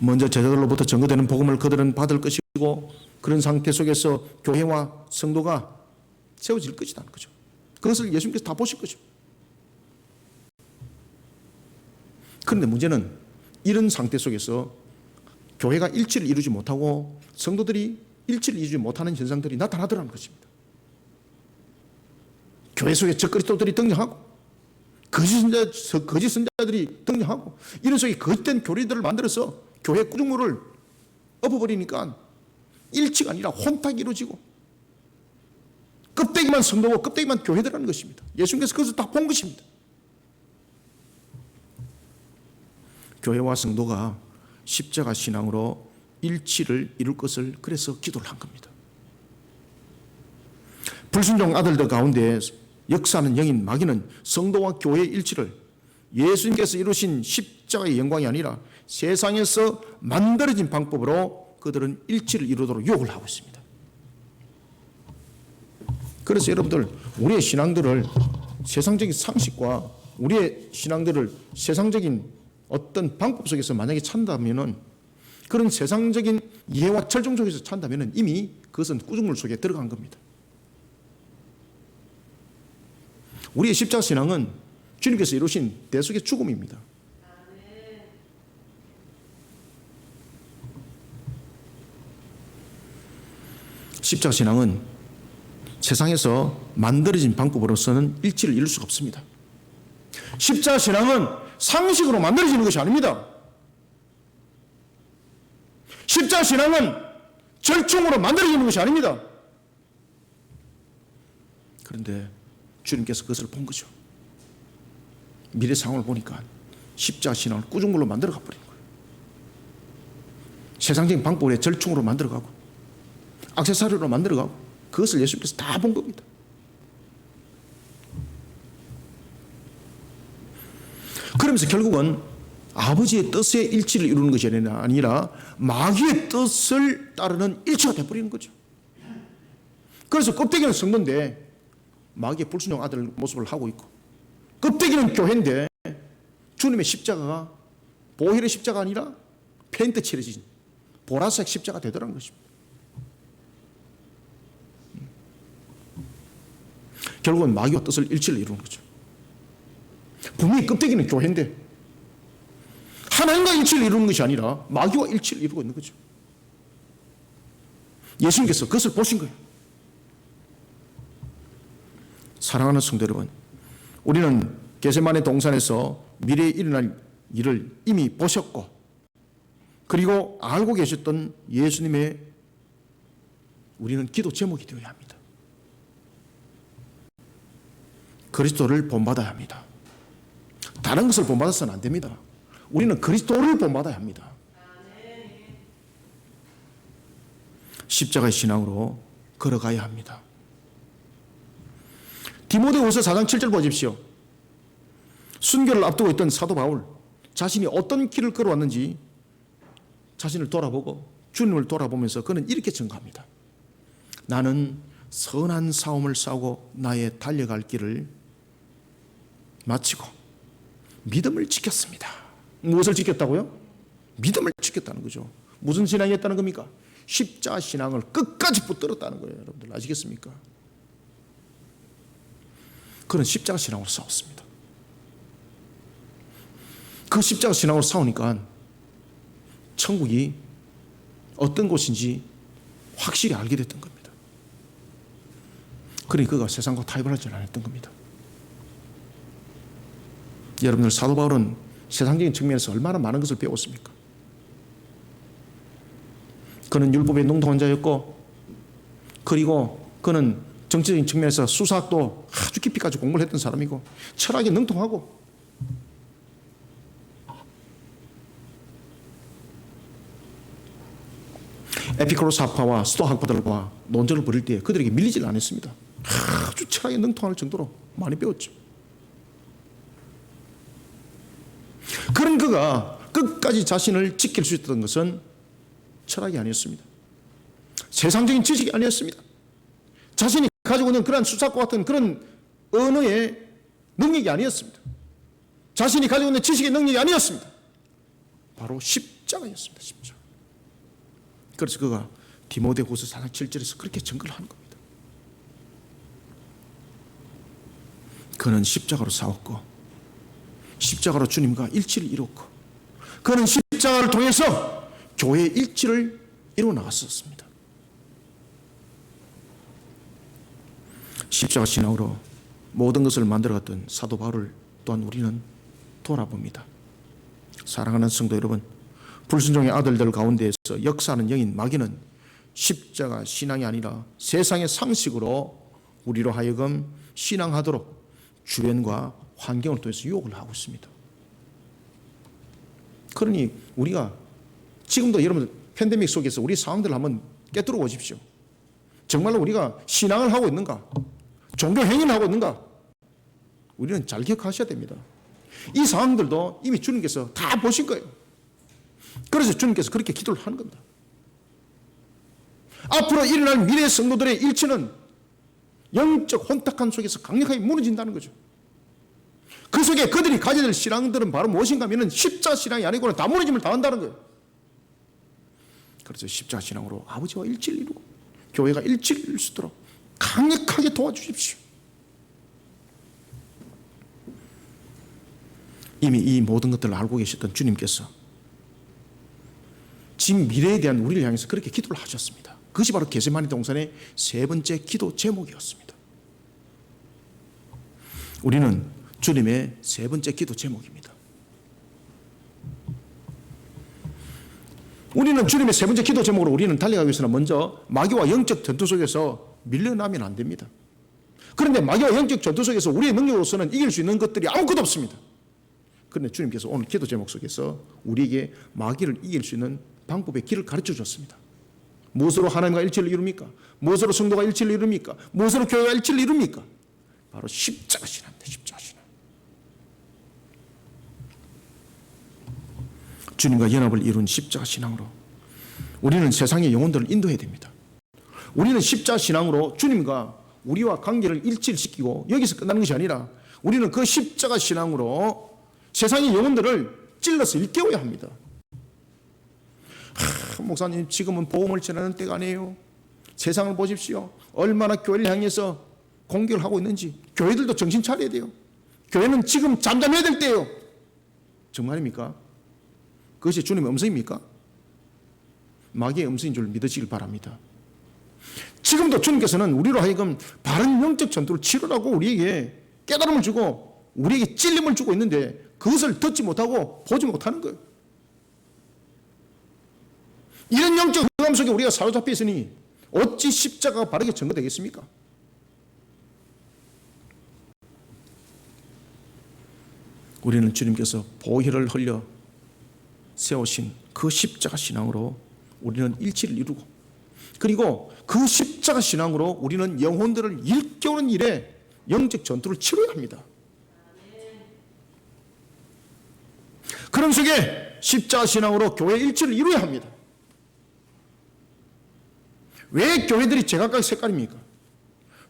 먼저 제자들로부터 전거되는 복음을 그들은 받을 것이고 그런 상태 속에서 교회와 성도가 세워질 것이라는 거죠. 그것을 예수님께서 다 보실 거죠. 그런데 문제는 이런 상태 속에서 교회가 일치를 이루지 못하고 성도들이 일치를 이루지 못하는 현상들이 나타나더라는 것입니다. 교회 속에 적그리스도들이 등장하고 거짓 선자들이 등장하고 이런 속에 거짓된 교리들을 만들어서 교회 구조물을 엎어버리니까 일치가 아니라 혼탁이 이루어지고 껍데기만 성도고 껍데기만 교회들라는 것입니다. 예수님께서 그것을 다 본 것입니다. 교회와 성도가 십자가 신앙으로 일치를 이룰 것을 그래서 기도를 한 겁니다. 불순종 아들들 가운데 역사하는 영인 마귀는 성도와 교회의 일치를 예수님께서 이루신 십자가의 영광이 아니라 세상에서 만들어진 방법으로 그들은 일치를 이루도록 유혹을 하고 있습니다. 그래서 여러분들 우리의 신앙들을 세상적인 상식과 우리의 신앙들을 세상적인 어떤 방법 속에서 만약에 찬다면은 그런 세상적인 이해와 철종 속에서 찬다면은 이미 그것은 꾸중물 속에 들어간 겁니다. 우리의 십자가 신앙은 주님께서 이루신 대속의 죽음입니다. 십자가 신앙은 세상에서 만들어진 방법으로서는 일치를 이룰 수가 없습니다. 십자가 신앙은 상식으로 만들어지는 것이 아닙니다. 십자가 신앙은 절충으로 만들어지는 것이 아닙니다. 그런데 주님께서 그것을 본 거죠. 미래 상황을 보니까 십자가 신앙을 꾸중물로 만들어가 버린 거예요. 세상적인 방법에 절충으로 만들어가고 액세서리로 만들어가고 그것을 예수님께서 다 본 겁니다. 그러면서 결국은 아버지의 뜻에 일치를 이루는 것이 아니라 마귀의 뜻을 따르는 일치가 되어버리는 거죠. 그래서 껍데기는 성도인데 마귀의 불순종 아들 모습을 하고 있고 껍데기는 교회인데 주님의 십자가가 보혈의 십자가 아니라 페인트 칠해진 보라색 십자가 되더라는 것입니다. 결국은 마귀와 뜻을 일치를 이루는 거죠. 분명히 껍데기는 교회인데 하나님과 일치를 이루는 것이 아니라 마귀와 일치를 이루고 있는 거죠. 예수님께서 그것을 보신 거예요. 사랑하는 성도 여러분, 우리는 겟세마네 동산에서 미래에 일어날 일을 이미 보셨고 그리고 알고 계셨던 예수님의 우리는 기도 제목이 되어야 합니다. 그리스도를 본받아야 합니다. 다른 것을 본받아서는 안 됩니다. 우리는 그리스도를 본받아야 합니다. 십자가의 신앙으로 걸어가야 합니다. 디모데후서 4장 7절 보십시오. 순교를 앞두고 있던 사도 바울 자신이 어떤 길을 걸어왔는지 자신을 돌아보고 주님을 돌아보면서 그는 이렇게 증거합니다. 나는 선한 싸움을 싸우고 나의 달려갈 길을 마치고 믿음을 지켰습니다. 무엇을 지켰다고요? 믿음을 지켰다는 거죠. 무슨 신앙이었다는 겁니까? 십자가 신앙을 끝까지 붙들었다는 거예요. 여러분들 아시겠습니까? 그런 십자가 신앙으로 싸웠습니다. 그 십자가 신앙으로 싸우니까 천국이 어떤 곳인지 확실히 알게 됐던 겁니다. 그러니 그가 세상과 타협을 하지 않았던 겁니다. 여러분들 사도 바울은 세상적인 측면에서 얼마나 많은 것을 배웠습니까? 그는 율법에 능통한 자였고 그리고 그는 정치적인 측면에서 수사학도 아주 깊이까지 공부를 했던 사람이고 철학에 능통하고 에피쿠로스 학파와 스토아 학파들과 논쟁을 벌일 때 그들에게 밀리질 않았습니다. 아주 철학에 능통할 정도로 많이 배웠죠. 그런 그가 끝까지 자신을 지킬 수 있었던 것은 철학이 아니었습니다. 세상적인 지식이 아니었습니다. 자신이 가지고 있는 그러한 수사과 같은 그런 언어의 능력이 아니었습니다. 자신이 가지고 있는 지식의 능력이 아니었습니다. 바로 십자가였습니다. 십자가. 그래서 그가 디모데후서 4장 7절에서 그렇게 증거를 하는 겁니다. 그는 십자가로 싸웠고 십자가로 주님과 일치를 이뤘고 그는 십자가를 통해서 교회의 일치를 이루어 나갔었습니다. 십자가 신앙으로 모든 것을 만들어갔던 사도 바울을 또한 우리는 돌아봅니다. 사랑하는 성도 여러분, 불순종의 아들들 가운데에서 역사하는 영인 마귀는 십자가 신앙이 아니라 세상의 상식으로 우리로 하여금 신앙하도록 주변과 환경을 통해서 유혹을 하고 있습니다. 그러니 우리가 지금도 여러분 팬데믹 속에서 우리 상황들을 한번 깨뜨려 보십시오. 정말로 우리가 신앙을 하고 있는가? 종교 행위를 하고 있는가? 우리는 잘 기억하셔야 됩니다. 이 상황들도 이미 주님께서 다 보신 거예요. 그래서 주님께서 그렇게 기도를 하는 겁니다. 앞으로 일어날 미래 성도들의 일치는 영적 혼탁함 속에서 강력하게 무너진다는 거죠. 그 속에 그들이 가져야 될 신앙들은 바로 무엇인가 하면 십자가 신앙이 아니고는 다 무너짐을 당한다는 거예요. 그래서 십자가 신앙으로 아버지와 일치를 이루고 교회가 일치를 이룰 수 있도록 강력하게 도와주십시오. 이미 이 모든 것들을 알고 계셨던 주님께서 지금 미래에 대한 우리를 향해서 그렇게 기도를 하셨습니다. 그것이 바로 겟세마네 동산의 세 번째 기도 제목이었습니다. 우리는 주님의 세 번째 기도 제목입니다. 우리는 주님의 세 번째 기도 제목으로 우리는 달려가기 위해서는 먼저 마귀와 영적 전투 속에서 밀려나면 안 됩니다. 그런데 마귀와 영적 전투 속에서 우리의 능력으로서는 이길 수 있는 것들이 아무것도 없습니다. 그런데 주님께서 오늘 기도 제목 속에서 우리에게 마귀를 이길 수 있는 방법의 길을 가르쳐 줬습니다. 무엇으로 하나님과 일치를 이룹니까? 무엇으로 성도가 일치를 이룹니까? 무엇으로 교회가 일치를 이룹니까? 바로 십자가 신앙입니다. 십자가 신앙. 주님과 연합을 이룬 십자가 신앙으로 우리는 세상의 영혼들을 인도해야 됩니다. 우리는 십자가 신앙으로 주님과 우리와 관계를 일치를 시키고 여기서 끝나는 것이 아니라 우리는 그 십자가 신앙으로 세상의 영혼들을 찔러서 일깨워야 합니다. 목사님, 지금은 보험을 지나는 때가 아니에요. 세상을 보십시오. 얼마나 교회를 향해서 공격을 하고 있는지. 교회들도 정신 차려야 돼요. 교회는 지금 잠잠해야 될 때예요. 정말입니까? 그것이 주님의 음성입니까? 마귀의 음성인 줄 믿으시길 바랍니다. 지금도 주님께서는 우리로 하여금 바른 영적 전투를 치르라고 우리에게 깨달음을 주고 우리에게 찔림을 주고 있는데 그것을 듣지 못하고 보지 못하는 거예요. 이런 영적 흑암 속에 우리가 사로잡혀 있으니 어찌 십자가가 바르게 전거되겠습니까? 우리는 주님께서 보혈을 흘려 세우신 그 십자가 신앙으로 우리는 일치를 이루고 그리고 그 십자가 신앙으로 우리는 영혼들을 일깨우는 일에 영적 전투를 치러야 합니다. 그런 속에 십자가 신앙으로 교회 일치를 이루어야 합니다. 왜 교회들이 제각각 색깔입니까?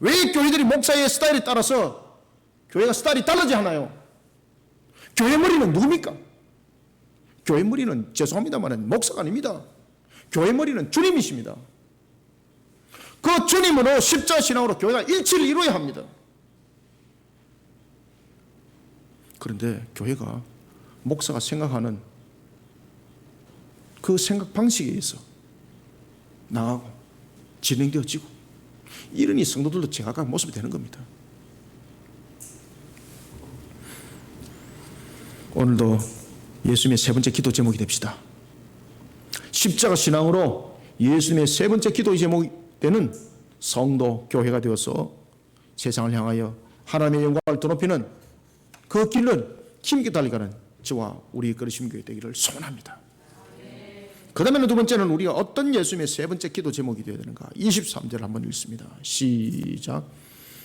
왜 교회들이 목사의 스타일에 따라서 교회가 스타일이 다르지 않아요? 교회 머리는 누굽니까? 교회 머리는 죄송합니다만 목사가 아닙니다. 교회 머리는 주님이십니다. 그 주님으로 십자가 신앙으로 교회가 일치를 이루어야 합니다. 그런데 교회가 목사가 생각하는 그 생각 방식에 의해서 나가고 진행되어지고 이러니 성도들도 제각각 모습이 되는 겁니다. 오늘도 예수님의 세 번째 기도 제목이 됩시다. 십자가 신앙으로 예수님의 세 번째 기도 제목이 되는 성도 교회가 되어서 세상을 향하여 하나님의 영광을 드높이는 그 길을 힘있게 달려가는 저와 우리 그리심 교회 되기를 소원합니다. 그 다음에는 두 번째는 우리가 어떤 예수님의 세 번째 기도 제목이 되어야 되는가? 23절 한번 읽습니다. 시작.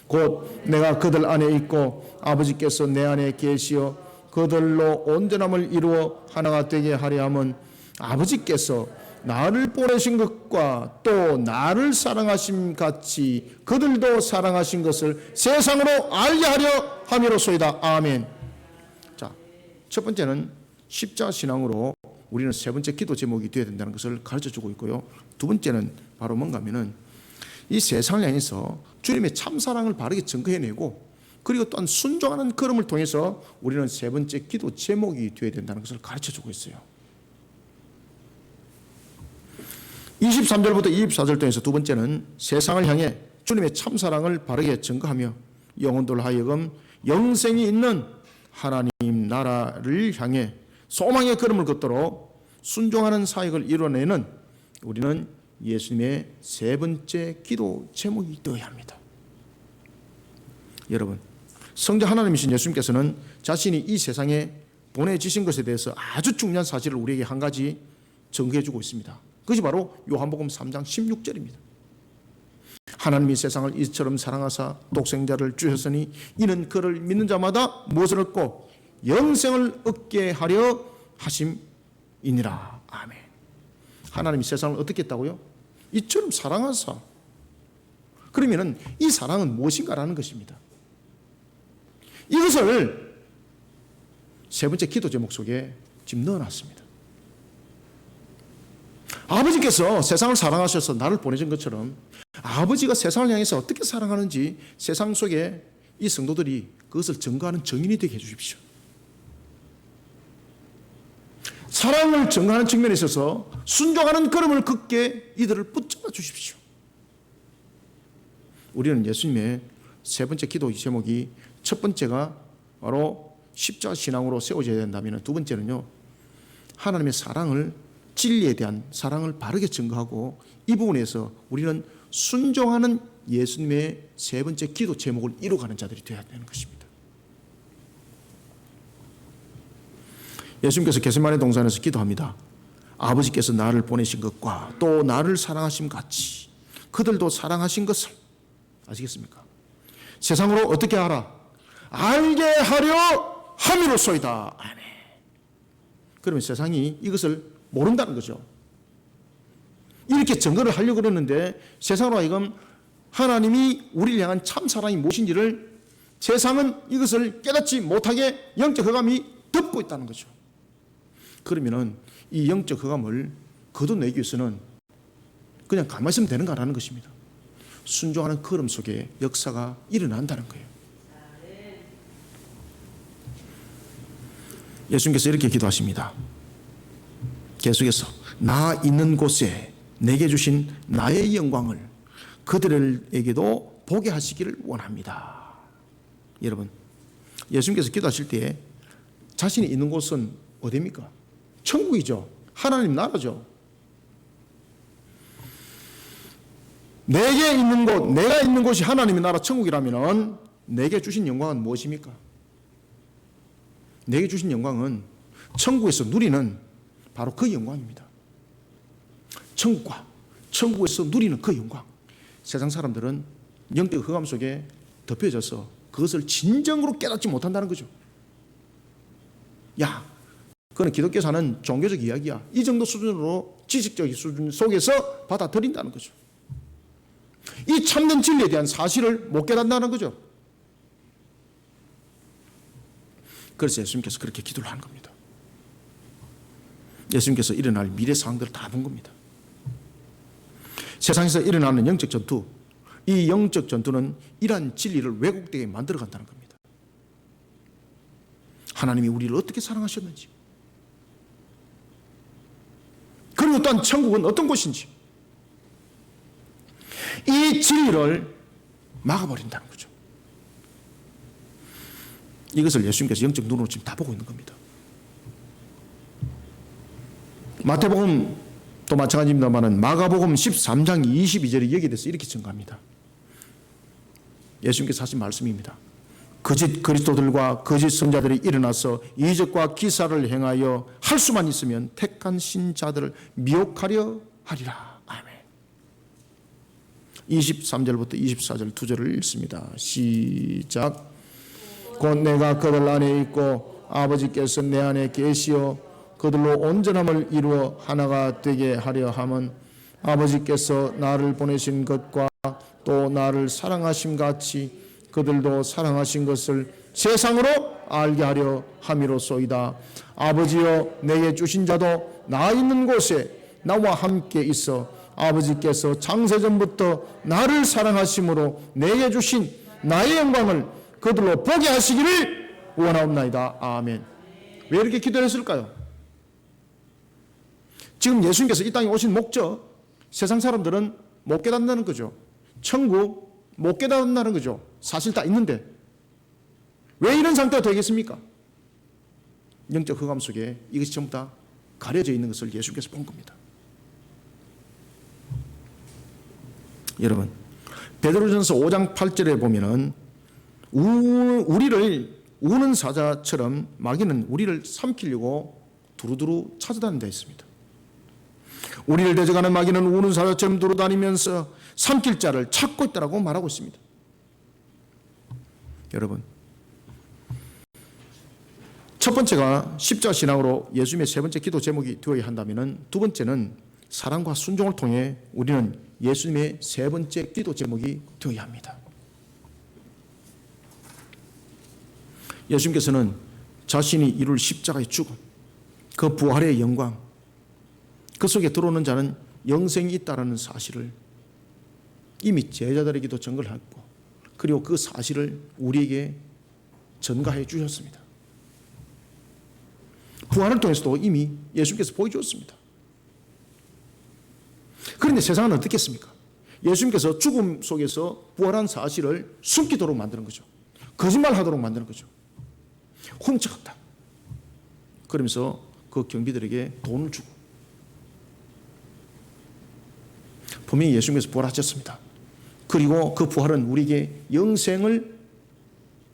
곧 내가 그들 안에 있고 아버지께서 내 안에 계시어 그들로 온전함을 이루어 하나가 되게 하려 함은 아버지께서 나를 보내신 것과 또 나를 사랑하심 같이 그들도 사랑하신 것을 세상으로 알게 하려 함이로소이다. 아멘. 자, 첫 번째는 십자가 신앙으로 우리는 세 번째 기도 제목이 되어야 된다는 것을 가르쳐주고 있고요. 두 번째는 바로 뭔가 하면은 이 세상을 향해서 주님의 참사랑을 바르게 증거해내고 그리고 또한 순종하는 걸음을 통해서 우리는 세 번째 기도 제목이 되어야 된다는 것을 가르쳐주고 있어요. 23절부터 24절 통해서 두 번째는 세상을 향해 주님의 참사랑을 바르게 증거하며 영혼들 하여금 영생이 있는 하나님 나라를 향해 소망의 걸음을 걷도록 순종하는 사역을 이뤄내는 우리는 예수님의 세 번째 기도 제목이 되어야 합니다. 여러분, 성자 하나님이신 예수님께서는 자신이 이 세상에 보내지신 것에 대해서 아주 중요한 사실을 우리에게 한 가지 증거해 주고 있습니다. 그것이 바로 요한복음 3장 16절입니다. 하나님이 세상을 이처럼 사랑하사 독생자를 주셨으니 이는 그를 믿는 자마다 무엇을 얻고 영생을 얻게 하려 하심이니라. 아멘. 하나님이 세상을 어떻게 했다고요? 이처럼 사랑하사. 그러면은 이 사랑은 무엇인가라는 것입니다. 이것을 세 번째 기도 제목 속에 지금 넣어놨습니다. 아버지께서 세상을 사랑하셔서 나를 보내준 것처럼 아버지가 세상을 향해서 어떻게 사랑하는지 세상 속에 이 성도들이 그것을 증거하는 증인이 되게 해주십시오. 사랑을 증거하는 측면에 있어서 순종하는 걸음을 걷게 이들을 붙잡아 주십시오. 우리는 예수님의 세 번째 기도 제목이 첫 번째가 바로 십자가 신앙으로 세워져야 된다면 두 번째는요, 하나님의 사랑을 진리에 대한 사랑을 바르게 증거하고 이 부분에서 우리는 순종하는 예수님의 세 번째 기도 제목을 이루어가는 자들이 되어야 되는 것입니다. 예수님께서 겟세마네 동산에서 기도합니다. 아버지께서 나를 보내신 것과 또 나를 사랑하심 같이 그들도 사랑하신 것을 아시겠습니까? 세상으로 어떻게 하라? 알게 하려 함이로소이다. 아멘. 그러면 세상이 이것을 모른다는 거죠. 이렇게 증거를 하려고 그러는데 세상으로 하여금 하나님이 우리를 향한 참 사랑이 무엇인지를 세상은 이것을 깨닫지 못하게 영적 흑암이 덮고 있다는 거죠. 그러면은 이 영적 흑암을 거둬내기 위해서는 그냥 가만히 있으면 되는가라는 것입니다. 순종하는 걸음 속에 역사가 일어난다는 거예요. 예수님께서 이렇게 기도하십니다. 계속해서 나 있는 곳에 내게 주신 나의 영광을 그들에게도 보게 하시기를 원합니다. 여러분, 예수님께서 기도하실 때 자신이 있는 곳은 어디입니까? 천국이죠. 하나님 나라죠. 내게 있는 곳, 내가 있는 곳이 하나님의 나라 천국이라면 내게 주신 영광은 무엇입니까? 내게 주신 영광은 천국에서 누리는 바로 그 영광입니다. 천국과 천국에서 누리는 그 영광. 세상 사람들은 영적 흑암 속에 덮여져서 그것을 진정으로 깨닫지 못한다는 거죠. 야, 그건 기독교 사는 종교적 이야기야. 이 정도 수준으로 지식적 수준 속에서 받아들인다는 거죠. 이 참된 진리에 대한 사실을 못 깨닫는다는 거죠. 그래서 예수님께서 그렇게 기도를 한 겁니다. 예수님께서 일어날 미래 상황들을 다 본 겁니다. 세상에서 일어나는 영적 전투, 이 영적 전투는 이러한 진리를 왜곡되게 만들어간다는 겁니다. 하나님이 우리를 어떻게 사랑하셨는지, 그리고 또한 천국은 어떤 곳인지, 이 진리를 막아버린다는 거죠. 이것을 예수님께서 영적 눈으로 지금 다 보고 있는 겁니다. 마태복음도 마찬가지입니다만 마가복음 13장 22절에 여기에 대해서 이렇게 증거합니다. 예수님께서 하신 말씀입니다. 거짓 그리스도들과 거짓 선자들이 일어나서 이적과 기사를 행하여 할 수만 있으면 택한 신자들을 미혹하려 하리라. 아멘. 23절부터 24절 두 절을 읽습니다. 시작. 곧 내가 그들 안에 있고 아버지께서 내 안에 계시어 그들로 온전함을 이루어 하나가 되게 하려 함은 아버지께서 나를 보내신 것과 또 나를 사랑하심 같이 그들도 사랑하신 것을 세상으로 알게 하려 함이로소이다. 아버지여, 내게 주신 자도 나 있는 곳에 나와 함께 있어 아버지께서 창세전부터 나를 사랑하심으로 내게 주신 나의 영광을 그들로 보게 하시기를 원하옵나이다. 아멘. 왜 이렇게 기도를 했을까요? 지금 예수님께서 이 땅에 오신 목적, 세상 사람들은 못 깨닫는다는 거죠. 천국 못 깨닫는다는 거죠. 사실 다 있는데 왜 이런 상태가 되겠습니까? 영적 흑암 속에 이것이 전부 다 가려져 있는 것을 예수님께서 본 겁니다. 여러분, 베드로전서 5장 8절에 보면은 우리를 우는 사자처럼 마귀는 우리를 삼키려고 두루두루 찾아다닌다 했습니다. 우리를 대적하는 마귀는 우는 사자처럼 두루다니면서 삼킬 자를 찾고 있다고 말하고 있습니다. 여러분, 첫 번째가 십자가 신앙으로 예수님의 세 번째 기도 제목이 되어야 한다면, 두 번째는 사랑과 순종을 통해 우리는 예수님의 세 번째 기도 제목이 되어야 합니다. 예수님께서는 자신이 이룰 십자가의 죽음, 그 부활의 영광, 그 속에 들어오는 자는 영생이 있다는 사실을 이미 제자들에게도 전가를 했고, 그리고 그 사실을 우리에게 전가해 주셨습니다. 부활을 통해서도 이미 예수님께서 보여주었습니다. 그런데 세상은 어떻겠습니까? 예수님께서 죽음 속에서 부활한 사실을 숨기도록 만드는 거죠. 거짓말하도록 만드는 거죠. 훔쳐갔다. 그러면서 그 경비들에게 돈을 주고, 분명히 예수님께서 부활하셨습니다. 그리고 그 부활은 우리에게 영생을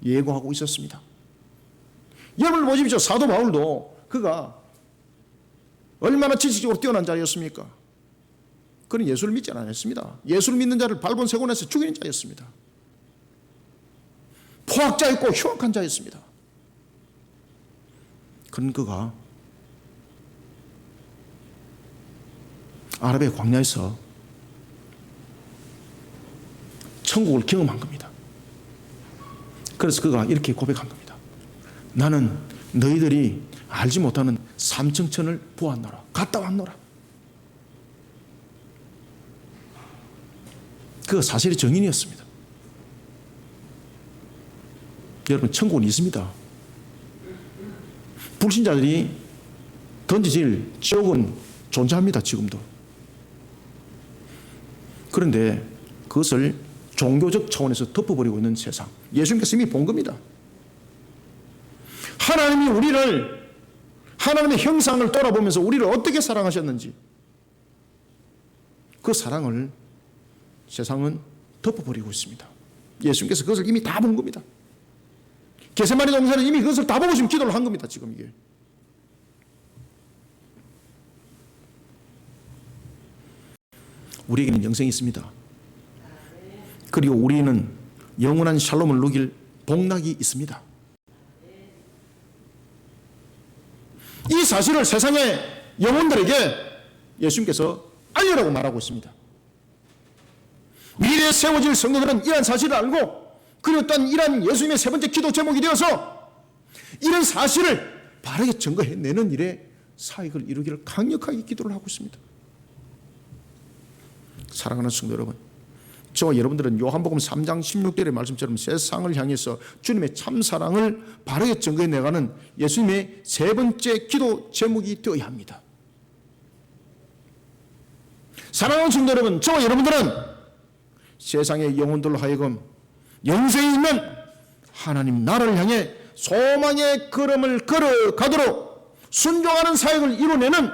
예고하고 있었습니다. 여러분 보십시오. 사도 바울도 그가 얼마나 지식적으로 뛰어난 자였습니까? 그는 예수를 믿지 않았습니다. 예수를 믿는 자를 발본세곤해서 죽이는 자였습니다. 포학자였고 흉악한 자였습니다. 그런 그가 아랍의 광야에서 천국을 경험한 겁니다. 그래서 그가 이렇게 고백한 겁니다. 나는 너희들이 알지 못하는 삼층천을 보았노라. 갔다 왔노라. 그 사실의 정인이었습니다. 여러분, 천국은 있습니다. 불신자들이 던지질 지옥은 존재합니다. 지금도. 그런데 그것을 종교적 차원에서 덮어버리고 있는 세상, 예수님께서 이미 본 겁니다. 하나님이 우리를, 하나님의 형상을 돌아보면서 우리를 어떻게 사랑하셨는지, 그 사랑을 세상은 덮어버리고 있습니다. 예수님께서 그것을 이미 다 본 겁니다. 겟세마네 동산은 이미 그것을 다 보고 지금 기도를 한 겁니다. 지금 이게. 우리에게는 영생이 있습니다. 그리고 우리는 영원한 샬롬을 누릴 복락이 있습니다. 이 사실을 세상의 영혼들에게 예수님께서 알려라고 말하고 있습니다. 미래에 세워질 성도들은 이러한 사실을 알고, 그리고 또한 이러한 예수님의 세 번째 기도 제목이 되어서 이런 사실을 바르게 증거해내는 일에 사역을 이루기를 강력하게 기도를 하고 있습니다. 사랑하는 성도 여러분, 저와 여러분들은 요한복음 3장 16절의 말씀처럼 세상을 향해서 주님의 참사랑을 바르게 증거해내가는 예수님의 세 번째 기도 제목이 되어야 합니다. 사랑하는 성도 여러분, 저와 여러분들은 세상의 영혼들로 하여금 영생이 있는 하나님 나라를 향해 소망의 걸음을 걸어가도록 순종하는 사역을 이루내는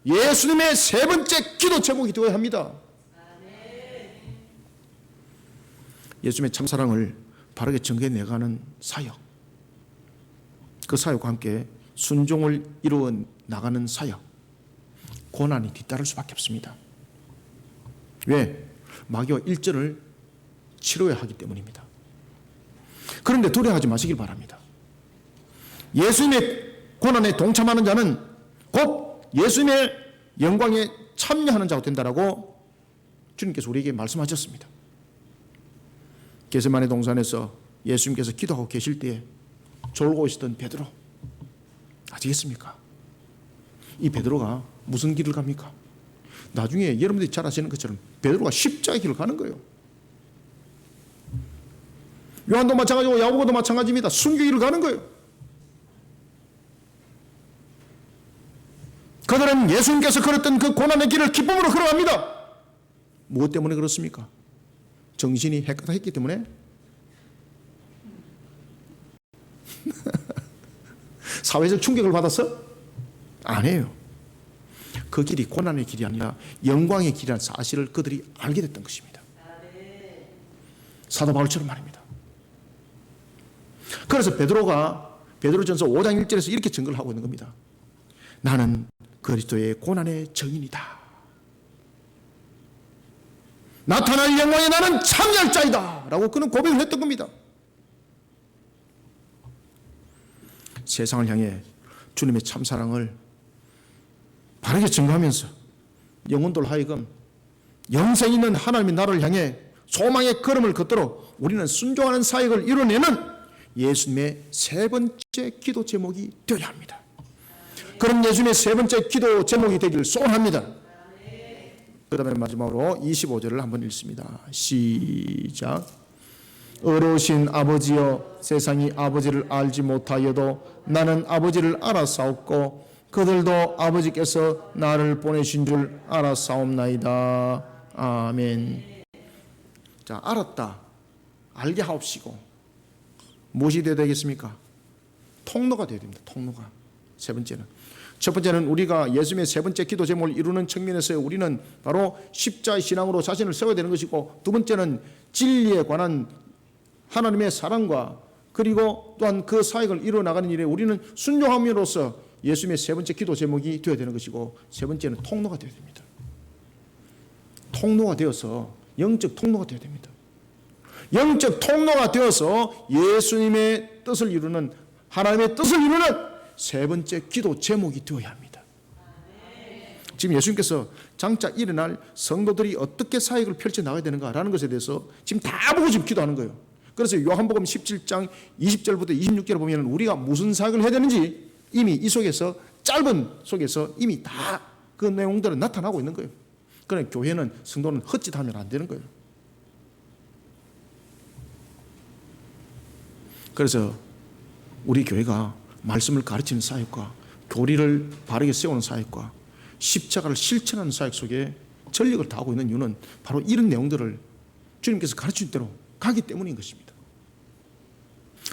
예수님의 세 번째 기도 제목이 되어야 합니다. 예수님의 참사랑을 바르게 전개해내가는 사역, 그 사역과 함께 순종을 이루어 나가는 사역, 고난이 뒤따를 수밖에 없습니다. 왜? 마귀와 일전을 치러야 하기 때문입니다. 그런데 두려워하지 마시길 바랍니다. 예수님의 고난에 동참하는 자는 곧 예수님의 영광에 참여하는 자가 된다라고 주님께서 우리에게 말씀하셨습니다. 겟세마네 동산에서 예수님께서 기도하고 계실 때에 졸고 있었던 베드로, 아시겠습니까? 이 베드로가 무슨 길을 갑니까? 나중에 여러분들이 잘 아시는 것처럼 베드로가 십자가의 길을 가는 거예요. 요한도 마찬가지고 야고보도 마찬가지입니다. 순교의 길을 가는 거예요. 그들은 예수님께서 걸었던 그 고난의 길을 기쁨으로 걸어갑니다. 무엇 때문에 그렇습니까? 정신이 해가했기 때문에? 사회적 충격을 받았어? 아니에요. 그 길이 고난의 길이 아니라 영광의 길이라는 사실을 그들이 알게 됐던 것입니다. 사도 바울처럼 말입니다. 그래서 베드로전서 5장 1절에서 이렇게 증거를 하고 있는 겁니다. 나는 그리스도의 고난의 증인이다. 나타날 영광에 나는 참여할 자이다 라고 그는 고백을 했던 겁니다. 세상을 향해 주님의 참사랑을 바르게 증거하면서 영혼들 하여금 영생 있는 하나님의 나라를 향해 소망의 걸음을 걷도록 우리는 순종하는 사역을 이뤄내는 예수님의 세 번째 기도 제목이 되어야 합니다. 그럼 예수님의 세 번째 기도 제목이 되기를 소원합니다. 그 다음에 마지막으로 25절을 한번 읽습니다. 시작. 의로우신 아버지여, 세상이 아버지를 알지 못하여도 나는 아버지를 알아사옵고 그들도 아버지께서 나를 보내신 줄 알아사옵나이다. 아멘. 자, 알았다, 알게 하옵시고 무엇이 되어야 되겠습니까? 통로가 되어야 됩니다. 통로가. 세 번째는, 첫 번째는 우리가 예수님의 세 번째 기도 제목을 이루는 측면에서 우리는 바로 십자의 신앙으로 자신을 세워야 되는 것이고, 두 번째는 진리에 관한 하나님의 사랑과 그리고 또한 그 사역을 이루어나가는 일에 우리는 순종함으로써 예수님의 세 번째 기도 제목이 되어야 되는 것이고, 세 번째는 통로가 되어야 됩니다. 통로가 되어서 영적 통로가 되어야 됩니다. 영적 통로가 되어서 예수님의 뜻을 이루는, 하나님의 뜻을 이루는 세 번째 기도 제목이 되어야 합니다. 지금 예수님께서 장차 일어날 성도들이 어떻게 사역을 펼쳐나가야 되는가라는 것에 대해서 지금 다 보고 지금 기도하는 거예요. 그래서 요한복음 17장 20절부터 26절을 보면 우리가 무슨 사역을 해야 되는지 이미 이 속에서, 짧은 속에서 이미 다 그 내용들은 나타나고 있는 거예요. 그러니까 교회는, 성도는 헛짓하면 안 되는 거예요. 그래서 우리 교회가 말씀을 가르치는 사역과 교리를 바르게 세우는 사역과 십자가를 실천하는 사역 속에 전력을 다하고 있는 이유는 바로 이런 내용들을 주님께서 가르친 대로 가기 때문인 것입니다.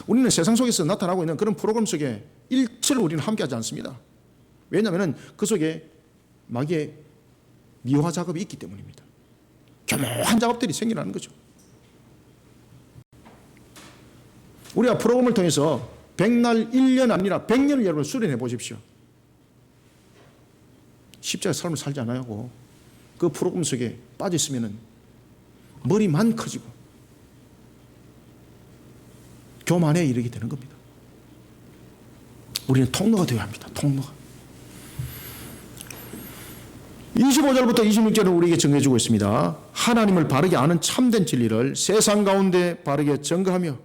우리는 세상 속에서 나타나고 있는 그런 프로그램 속에 일체를 우리는 함께하지 않습니다. 왜냐하면 그 속에 마귀의 미화 작업이 있기 때문입니다. 교묘한 작업들이 생겨나는 거죠. 우리가 프로그램을 통해서 100날 1년 아니라 100년을 여러분 수련해 보십시오. 십자가의 삶을 살지 않아요. 그 프로그램 속에 빠져 있으면 머리만 커지고 교만에 이르게 되는 겁니다. 우리는 통로가 되어야 합니다. 통로가. 25절부터 26절은 우리에게 정해주고 있습니다. 하나님을 바르게 아는 참된 진리를 세상 가운데 바르게 증거하며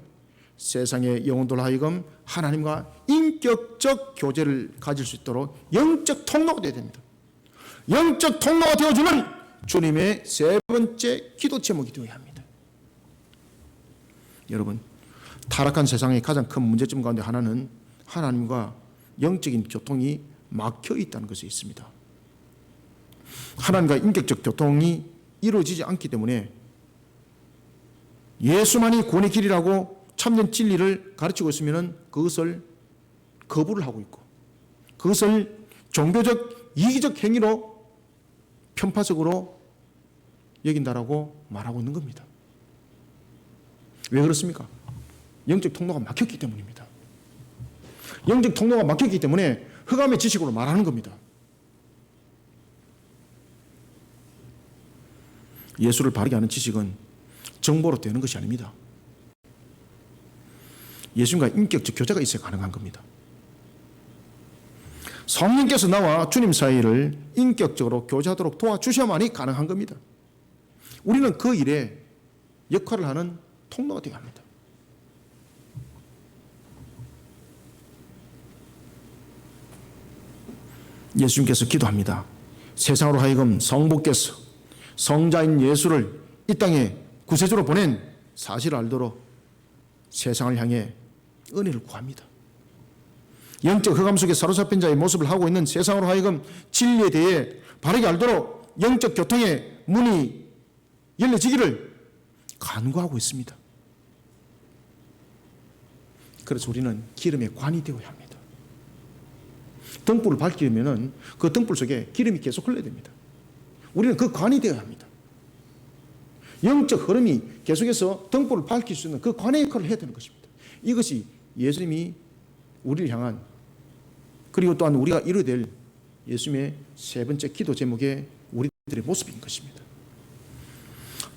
세상의 영혼들 하여금 하나님과 인격적 교제를 가질 수 있도록 영적 통로가 되어야 됩니다. 영적 통로가 되어주는 주님의 세 번째 기도 제목이 되어야 합니다. 여러분, 타락한 세상의 가장 큰 문제점 가운데 하나는 하나님과 영적인 교통이 막혀 있다는 것이 있습니다. 하나님과 인격적 교통이 이루어지지 않기 때문에 예수만이 구원의 길이라고 참된 진리를 가르치고 있으면 그것을 거부를 하고 있고, 그것을 종교적 이기적 행위로 편파적으로 여긴다라고 말하고 있는 겁니다. 왜 그렇습니까? 영적 통로가 막혔기 때문입니다. 영적 통로가 막혔기 때문에 흑암의 지식으로 말하는 겁니다. 예수를 바르게 아는 지식은 정보로 되는 것이 아닙니다. 예수님과 인격적 교제가 있어야 가능한 겁니다. 성령께서 나와 주님 사이를 인격적으로 교제하도록 도와주셔야만이 가능한 겁니다. 우리는 그 일에 역할을 하는 통로가 되어야 합니다. 예수님께서 기도합니다. 세상으로 하여금 성부께서 성자인 예수를 이 땅에 구세주로 보낸 사실을 알도록 세상을 향해 은혜를 구합니다. 영적 흑암 속에 사로잡힌 자의 모습을 하고 있는 세상으로 하여금 진리에 대해 바르게 알도록 영적 교통의 문이 열려지기를 간구하고 있습니다. 그래서 우리는 기름의 관이 되어야 합니다. 등불을 밝히려면 그 등불 속에 기름이 계속 흘러야 됩니다. 우리는 그 관이 되어야 합니다. 영적 흐름이 계속해서 등불을 밝힐 수 있는 그 관의 역할을 해야 되는 것입니다. 이것이 예수님이 우리를 향한, 그리고 또한 우리가 이루어야 될 예수님의 세 번째 기도 제목의 우리들의 모습인 것입니다.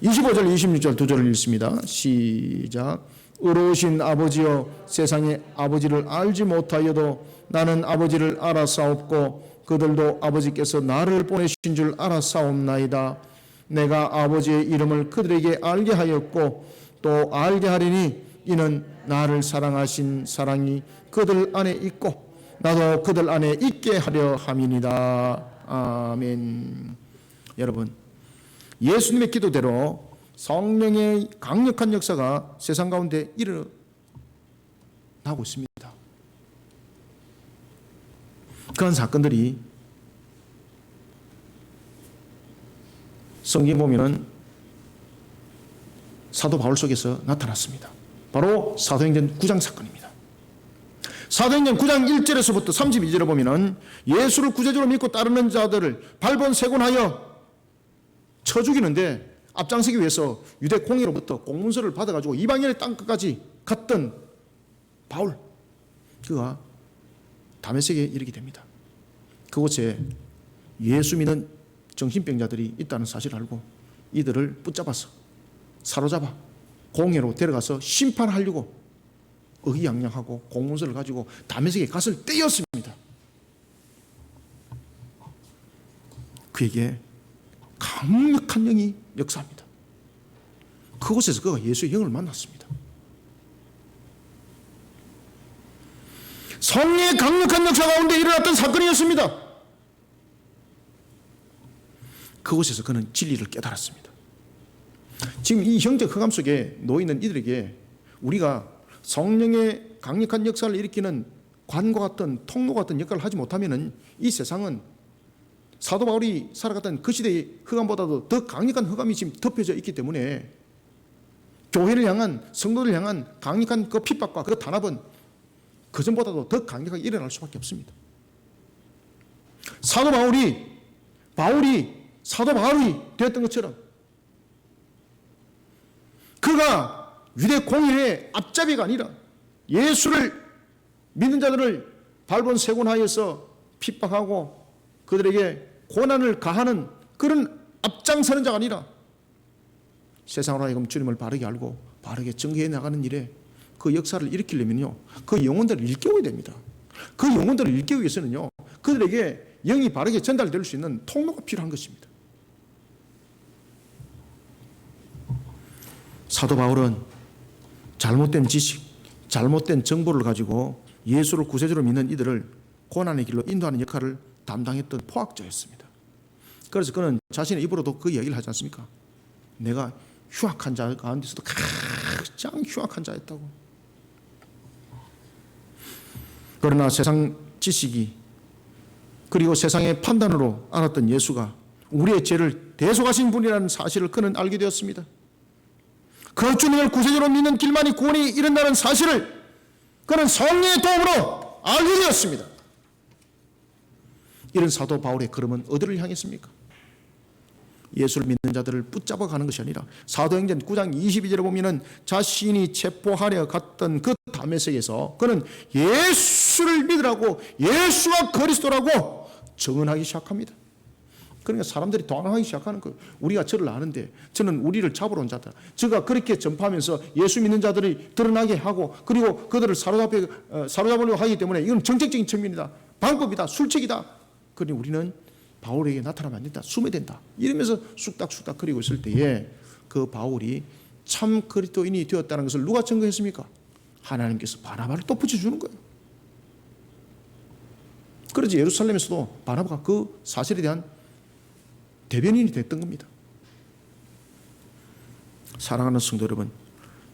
25절 26절 두 절을 읽습니다. 시작. 의로우신 아버지여, 세상의 아버지를 알지 못하여도 나는 아버지를 알아사옵고 그들도 아버지께서 나를 보내신 줄 알아사옵나이다. 내가 아버지의 이름을 그들에게 알게 하였고 또 알게 하리니 이는 나를 사랑하신 사랑이 그들 안에 있고 나도 그들 안에 있게 하려 함이니이다. 아멘. 여러분, 예수님의 기도대로 성령의 강력한 역사가 세상 가운데 일어나고 있습니다. 그런 사건들이 성경에 보면은 사도 바울 속에서 나타났습니다. 바로 사도행전 9장 사건입니다. 사도행전 9장 1절에서부터 32절에 보면은 예수를 구세주로 믿고 따르는 자들을 발본세곤하여 쳐 죽이는데 앞장서기 위해서 유대 공의로부터 공문서를 받아가지고 이방인의 땅끝까지 갔던 바울, 그가 다메섹에 이르게 됩니다. 그곳에 예수 믿는 정신병자들이 있다는 사실을 알고 이들을 붙잡아서 사로잡아 공회로 데려가서 심판하려고 의기양양하고 공문서를 가지고 다메섹에 갔을 때였습니다. 그에게 강력한 영이 역사합니다. 그곳에서 그가 예수의 영을 만났습니다. 성령의 강력한 역사 가운데 일어났던 사건이었습니다. 그곳에서 그는 진리를 깨달았습니다. 지금 이 형적 흑암 속에 놓이는 이들에게 우리가 성령의 강력한 역사를 일으키는 관과 같은 통로 같은 역할을 하지 못하면 이 세상은 사도 바울이 살아갔던 그 시대의 흑암보다도 더 강력한 흑암이 지금 덮여져 있기 때문에 교회를 향한, 성도를 향한 강력한 그 핍박과 그 단합은 그전보다도 더 강력하게 일어날 수밖에 없습니다. 사도 바울이 사도 바울이 되었던 것처럼 그가 유대 공의의 앞잡이가 아니라 예수를 믿는 자들을 발본세곤하여서 핍박하고 그들에게 고난을 가하는 그런 앞장서는 자가 아니라 세상으로 하여금 주님을 바르게 알고 바르게 증거해 나가는 일에 그 역사를 일으키려면요, 그 영혼들을 일깨워야 됩니다. 그 영혼들을 일깨우기 위해서는요, 그들에게 영이 바르게 전달될 수 있는 통로가 필요한 것입니다. 사도 바울은 잘못된 지식, 잘못된 정보를 가지고 예수를 구세주로 믿는 이들을 고난의 길로 인도하는 역할을 담당했던 포학자였습니다. 그래서 그는 자신의 입으로도 그 이야기를 하지 않습니까? 내가 흉악한 자 가운데서도 가장 흉악한 자였다고. 그러나 세상 지식이 그리고 세상의 판단으로 알았던 예수가 우리의 죄를 대속하신 분이라는 사실을 그는 알게 되었습니다. 그 주님을 구세주로 믿는 길만이 구원이 이른다는 사실을 그는 성령의 도움으로 알게 되었습니다. 이런 사도 바울의 걸음은 어디를 향했습니까? 예수를 믿는 자들을 붙잡아 가는 것이 아니라 사도행전 9장 22절에 보면은 자신이 체포하려 갔던 그 다메섹에서 그는 예수를 믿으라고, 예수가 그리스도라고 증언하기 시작합니다. 그러니까 사람들이 도망하기 시작하는 거예요. 우리가 저를 아는데 저는 우리를 잡으러 온 자다. 저가 그렇게 전파하면서 예수 믿는 자들이 드러나게 하고 그리고 그들을 사로잡으려고 하기 때문에 이건 정책적인 측면이다. 방법이다. 술책이다. 그러니 우리는 바울에게 나타나면 안 된다. 숨어야 된다. 이러면서 쑥닥쑥닥 거리고 있을 때에 그 바울이 참 그리스도인이 되었다는 것을 누가 증거했습니까? 하나님께서 바나바를 또 붙여주는 거예요. 그래서 예루살렘에서도 바나바가 그 사실에 대한 대변인이 됐던 겁니다. 사랑하는 성도 여러분,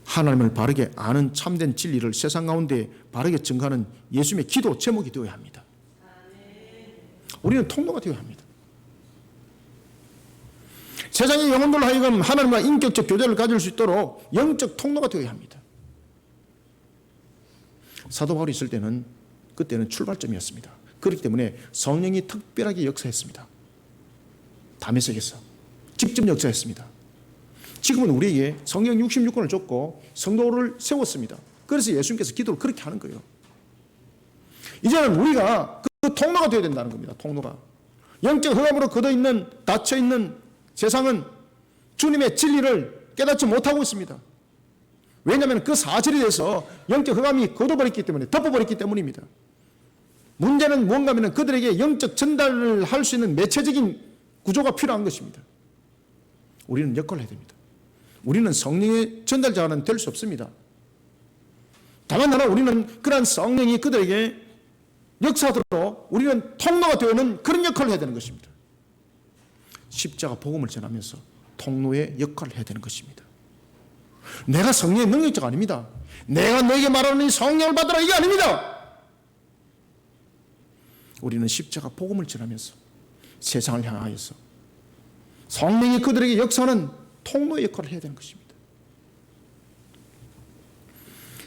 하나님을 바르게 아는 참된 진리를 세상 가운데 바르게 증거하는 예수님의 기도 제목이 되어야 합니다. 우리는 통로가 되어야 합니다. 세상의 영혼들로 하여금 하나님과 인격적 교제를 가질 수 있도록 영적 통로가 되어야 합니다. 사도 바울이 있을 때는 그때는 출발점이었습니다. 그렇기 때문에 성령이 특별하게 역사했습니다. 다메섹에서 직접 역사했습니다. 지금은 우리에게 성령 66권을 줬고 성도를 세웠습니다. 그래서 예수님께서 기도를 그렇게 하는 거예요. 이제는 우리가 그 통로가 되어야 된다는 겁니다. 통로가. 영적 흑암으로 걷어있는 닫혀있는 세상은 주님의 진리를 깨닫지 못하고 있습니다. 왜냐하면 그 사실에 대해서 영적 흑암이 걷어버렸기 때문에, 덮어버렸기 때문입니다. 문제는 무언가 하면 그들에게 영적 전달을 할 수 있는 매체적인 구조가 필요한 것입니다. 우리는 역할을 해야 됩니다. 우리는 성령의 전달자는 될 수 없습니다. 다만 우리는 그러한 성령이 그들에게 역사하도록 우리는 통로가 되는 그런 역할을 해야 되는 것입니다. 십자가 복음을 전하면서 통로의 역할을 해야 되는 것입니다. 내가 성령의 능력자가 아닙니다. 내가 너에게 말하는 이 성령을 받으라 이게 아닙니다. 우리는 십자가 복음을 전하면서 세상을 향하여서 성령이 그들에게 역사하는 통로의 역할을 해야 되는 것입니다.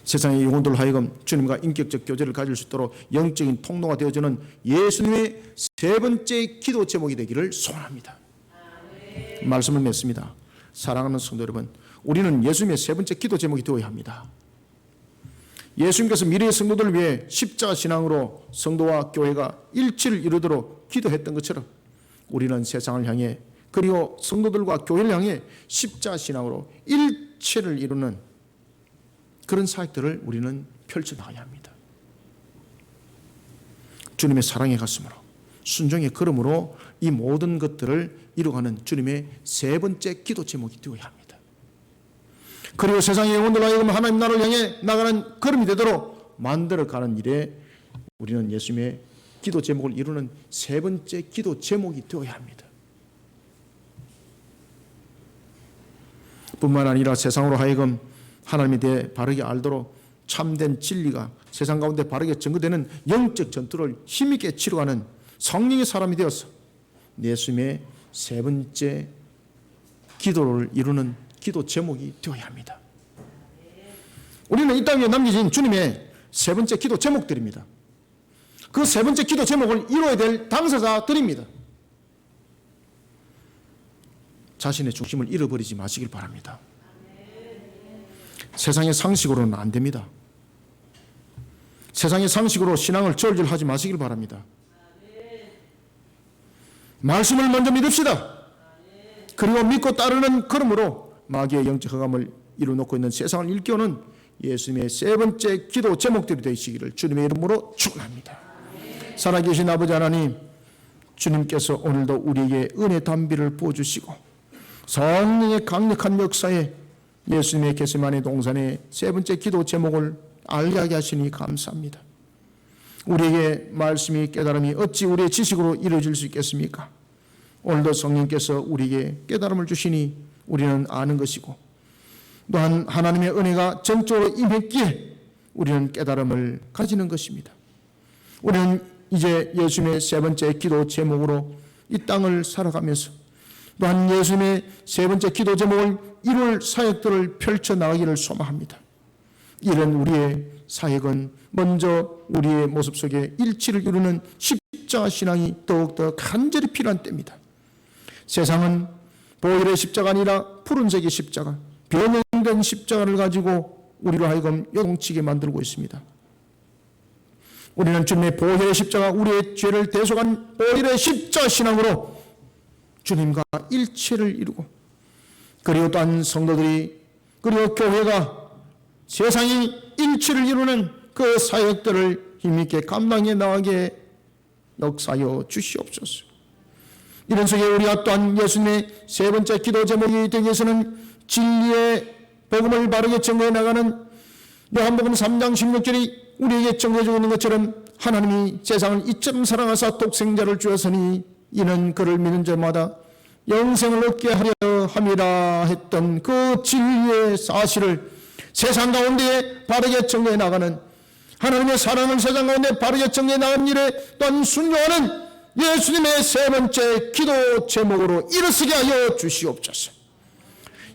세상의 영혼들로 하여금 주님과 인격적 교제를 가질 수 있도록 영적인 통로가 되어주는 예수님의 세 번째 기도 제목이 되기를 소원합니다. 말씀을 맺습니다. 사랑하는 성도 여러분, 우리는 예수님의 세 번째 기도 제목이 되어야 합니다. 예수님께서 미래의 성도들을 위해 십자가 신앙으로 성도와 교회가 일치를 이루도록 기도했던 것처럼 우리는 세상을 향해 그리고 성도들과 교회를 향해 십자가 신앙으로 일치를 이루는 그런 사역들을 우리는 펼쳐나가야 합니다. 주님의 사랑의 가슴으로 순종의 걸음으로 이 모든 것들을 이루어가는 주님의 세 번째 기도 제목이 되어야 합니다. 그리고 세상의 영혼들로 하여금 하나님 나라를 향해 나가는 걸음이 되도록 만들어가는 일에 우리는 예수님의 기도 제목을 이루는 세 번째 기도 제목이 되어야 합니다. 뿐만 아니라 세상으로 하여금 하나님에 대해 바르게 알도록 참된 진리가 세상 가운데 바르게 전거되는 영적 전투를 힘있게 치러가는 성령의 사람이 되어서 예수님의 세 번째 기도를 이루는 기도 제목이 되어야 합니다. 우리는 이 땅 위에 남겨진 주님의 세 번째 기도 제목들입니다. 그 세 번째 기도 제목을 이루어야 될 당사자들입니다. 자신의 중심을 잃어버리지 마시길 바랍니다. 세상의 상식으로는 안 됩니다. 세상의 상식으로 신앙을 저울질하지 마시길 바랍니다. 말씀을 먼저 믿읍시다. 그리고 믿고 따르는 걸음으로 마귀의 영적 흑암을 이루어놓고 있는 세상을 일깨우는 예수님의 세 번째 기도 제목들이 되시기를 주님의 이름으로 축원합니다. 살아계신 아버지 하나님, 주님께서 오늘도 우리에게 은혜 담비를 부어주시고 성령의 강력한 역사에 예수님의 겟세마네 동산의 세 번째 기도 제목을 알게 하게 하시니 감사합니다. 우리에게 말씀이 깨달음이 어찌 우리의 지식으로 이루어질 수 있겠습니까? 오늘도 성령께서 우리에게 깨달음을 주시니 우리는 아는 것이고 또한 하나님의 은혜가 전적으로 임했기에 우리는 깨달음을 가지는 것입니다. 우리는 이제 예수님의 세 번째 기도 제목으로 이 땅을 살아가면서 또한 예수님의 세 번째 기도 제목을 이룰 사역들을 펼쳐나가기를 소망합니다. 이런 우리의 사역은 먼저 우리의 모습 속에 일치를 이루는 십자가 신앙이 더욱더 간절히 필요한 때입니다. 세상은 보혈의 십자가 아니라 푸른색의 십자가, 변형된 십자가를 가지고 우리로 하여금 요동치게 만들고 있습니다. 우리는 주님의 보혈의 십자가, 우리의 죄를 대속한 보혈의 십자가 신앙으로 주님과 일치를 이루고 그리고 또한 성도들이 그리고 교회가 세상이 일치를 이루는 그 사역들을 힘있게 감당해 나가게 역사하여 주시옵소서. 이런 속에 우리가 또한 예수님의 세 번째 기도 제목이 되기 위해서는 진리의 복음을 바르게 전거해 나가는 요한복음 3장 16절이 우리에게 전거해주고 있는 것처럼 하나님이 세상을 이처럼 사랑하사 독생자를 주었으니 이는 그를 믿는 자마다 영생을 얻게 하려 함이라 했던 그 진리의 사실을 세상 가운데에 바르게 전거해 나가는, 하나님의 사랑을 세상 가운데 바르게 전거해 나가는 일에 또한 순종하는 예수님의 세 번째 기도 제목으로 일어서게 하여 주시옵소서.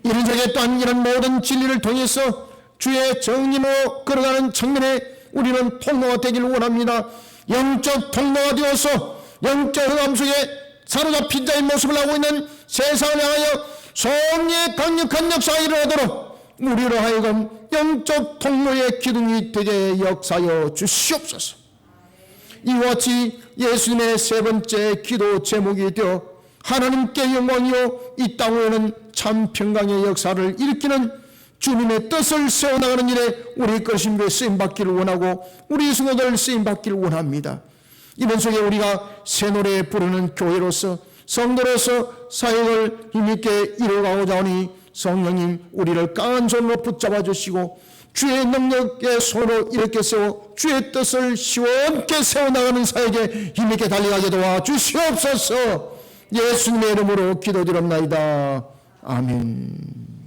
이런 속에 또한 이런 모든 진리를 통해서 주의 정의로 걸어가는 측면에 우리는 통로가 되기를 원합니다. 영적 통로가 되어서 영적 흑암 속에 사로잡힌 자의 모습을 하고 있는 세상을 향하여 성령의 강력한 역사가 일어나도록 우리로 하여금 영적 통로의 기둥이 되게 역사하여 주시옵소서. 이와 같이 예수님의 세 번째 기도 제목이 되어 하나님께 영광이요 이 땅에는 참 평강의 역사를 일으키는 주님의 뜻을 세워나가는 일에 우리 것임에 쓰임받기를 원하고 우리 성도들 쓰임받기를 원합니다. 이번 속에 우리가 새 노래 부르는 교회로서 성도로서 사역을 힘있게 이루어가고자 하니 성령님 우리를 강한 손으로 붙잡아 주시고 주의 능력의 손으로 이렇게 세워 주의 뜻을 시원케 세워나가는 사역에 힘있게 달려가게 도와 주시옵소서. 예수님의 이름으로 기도드립나이다. 아멘.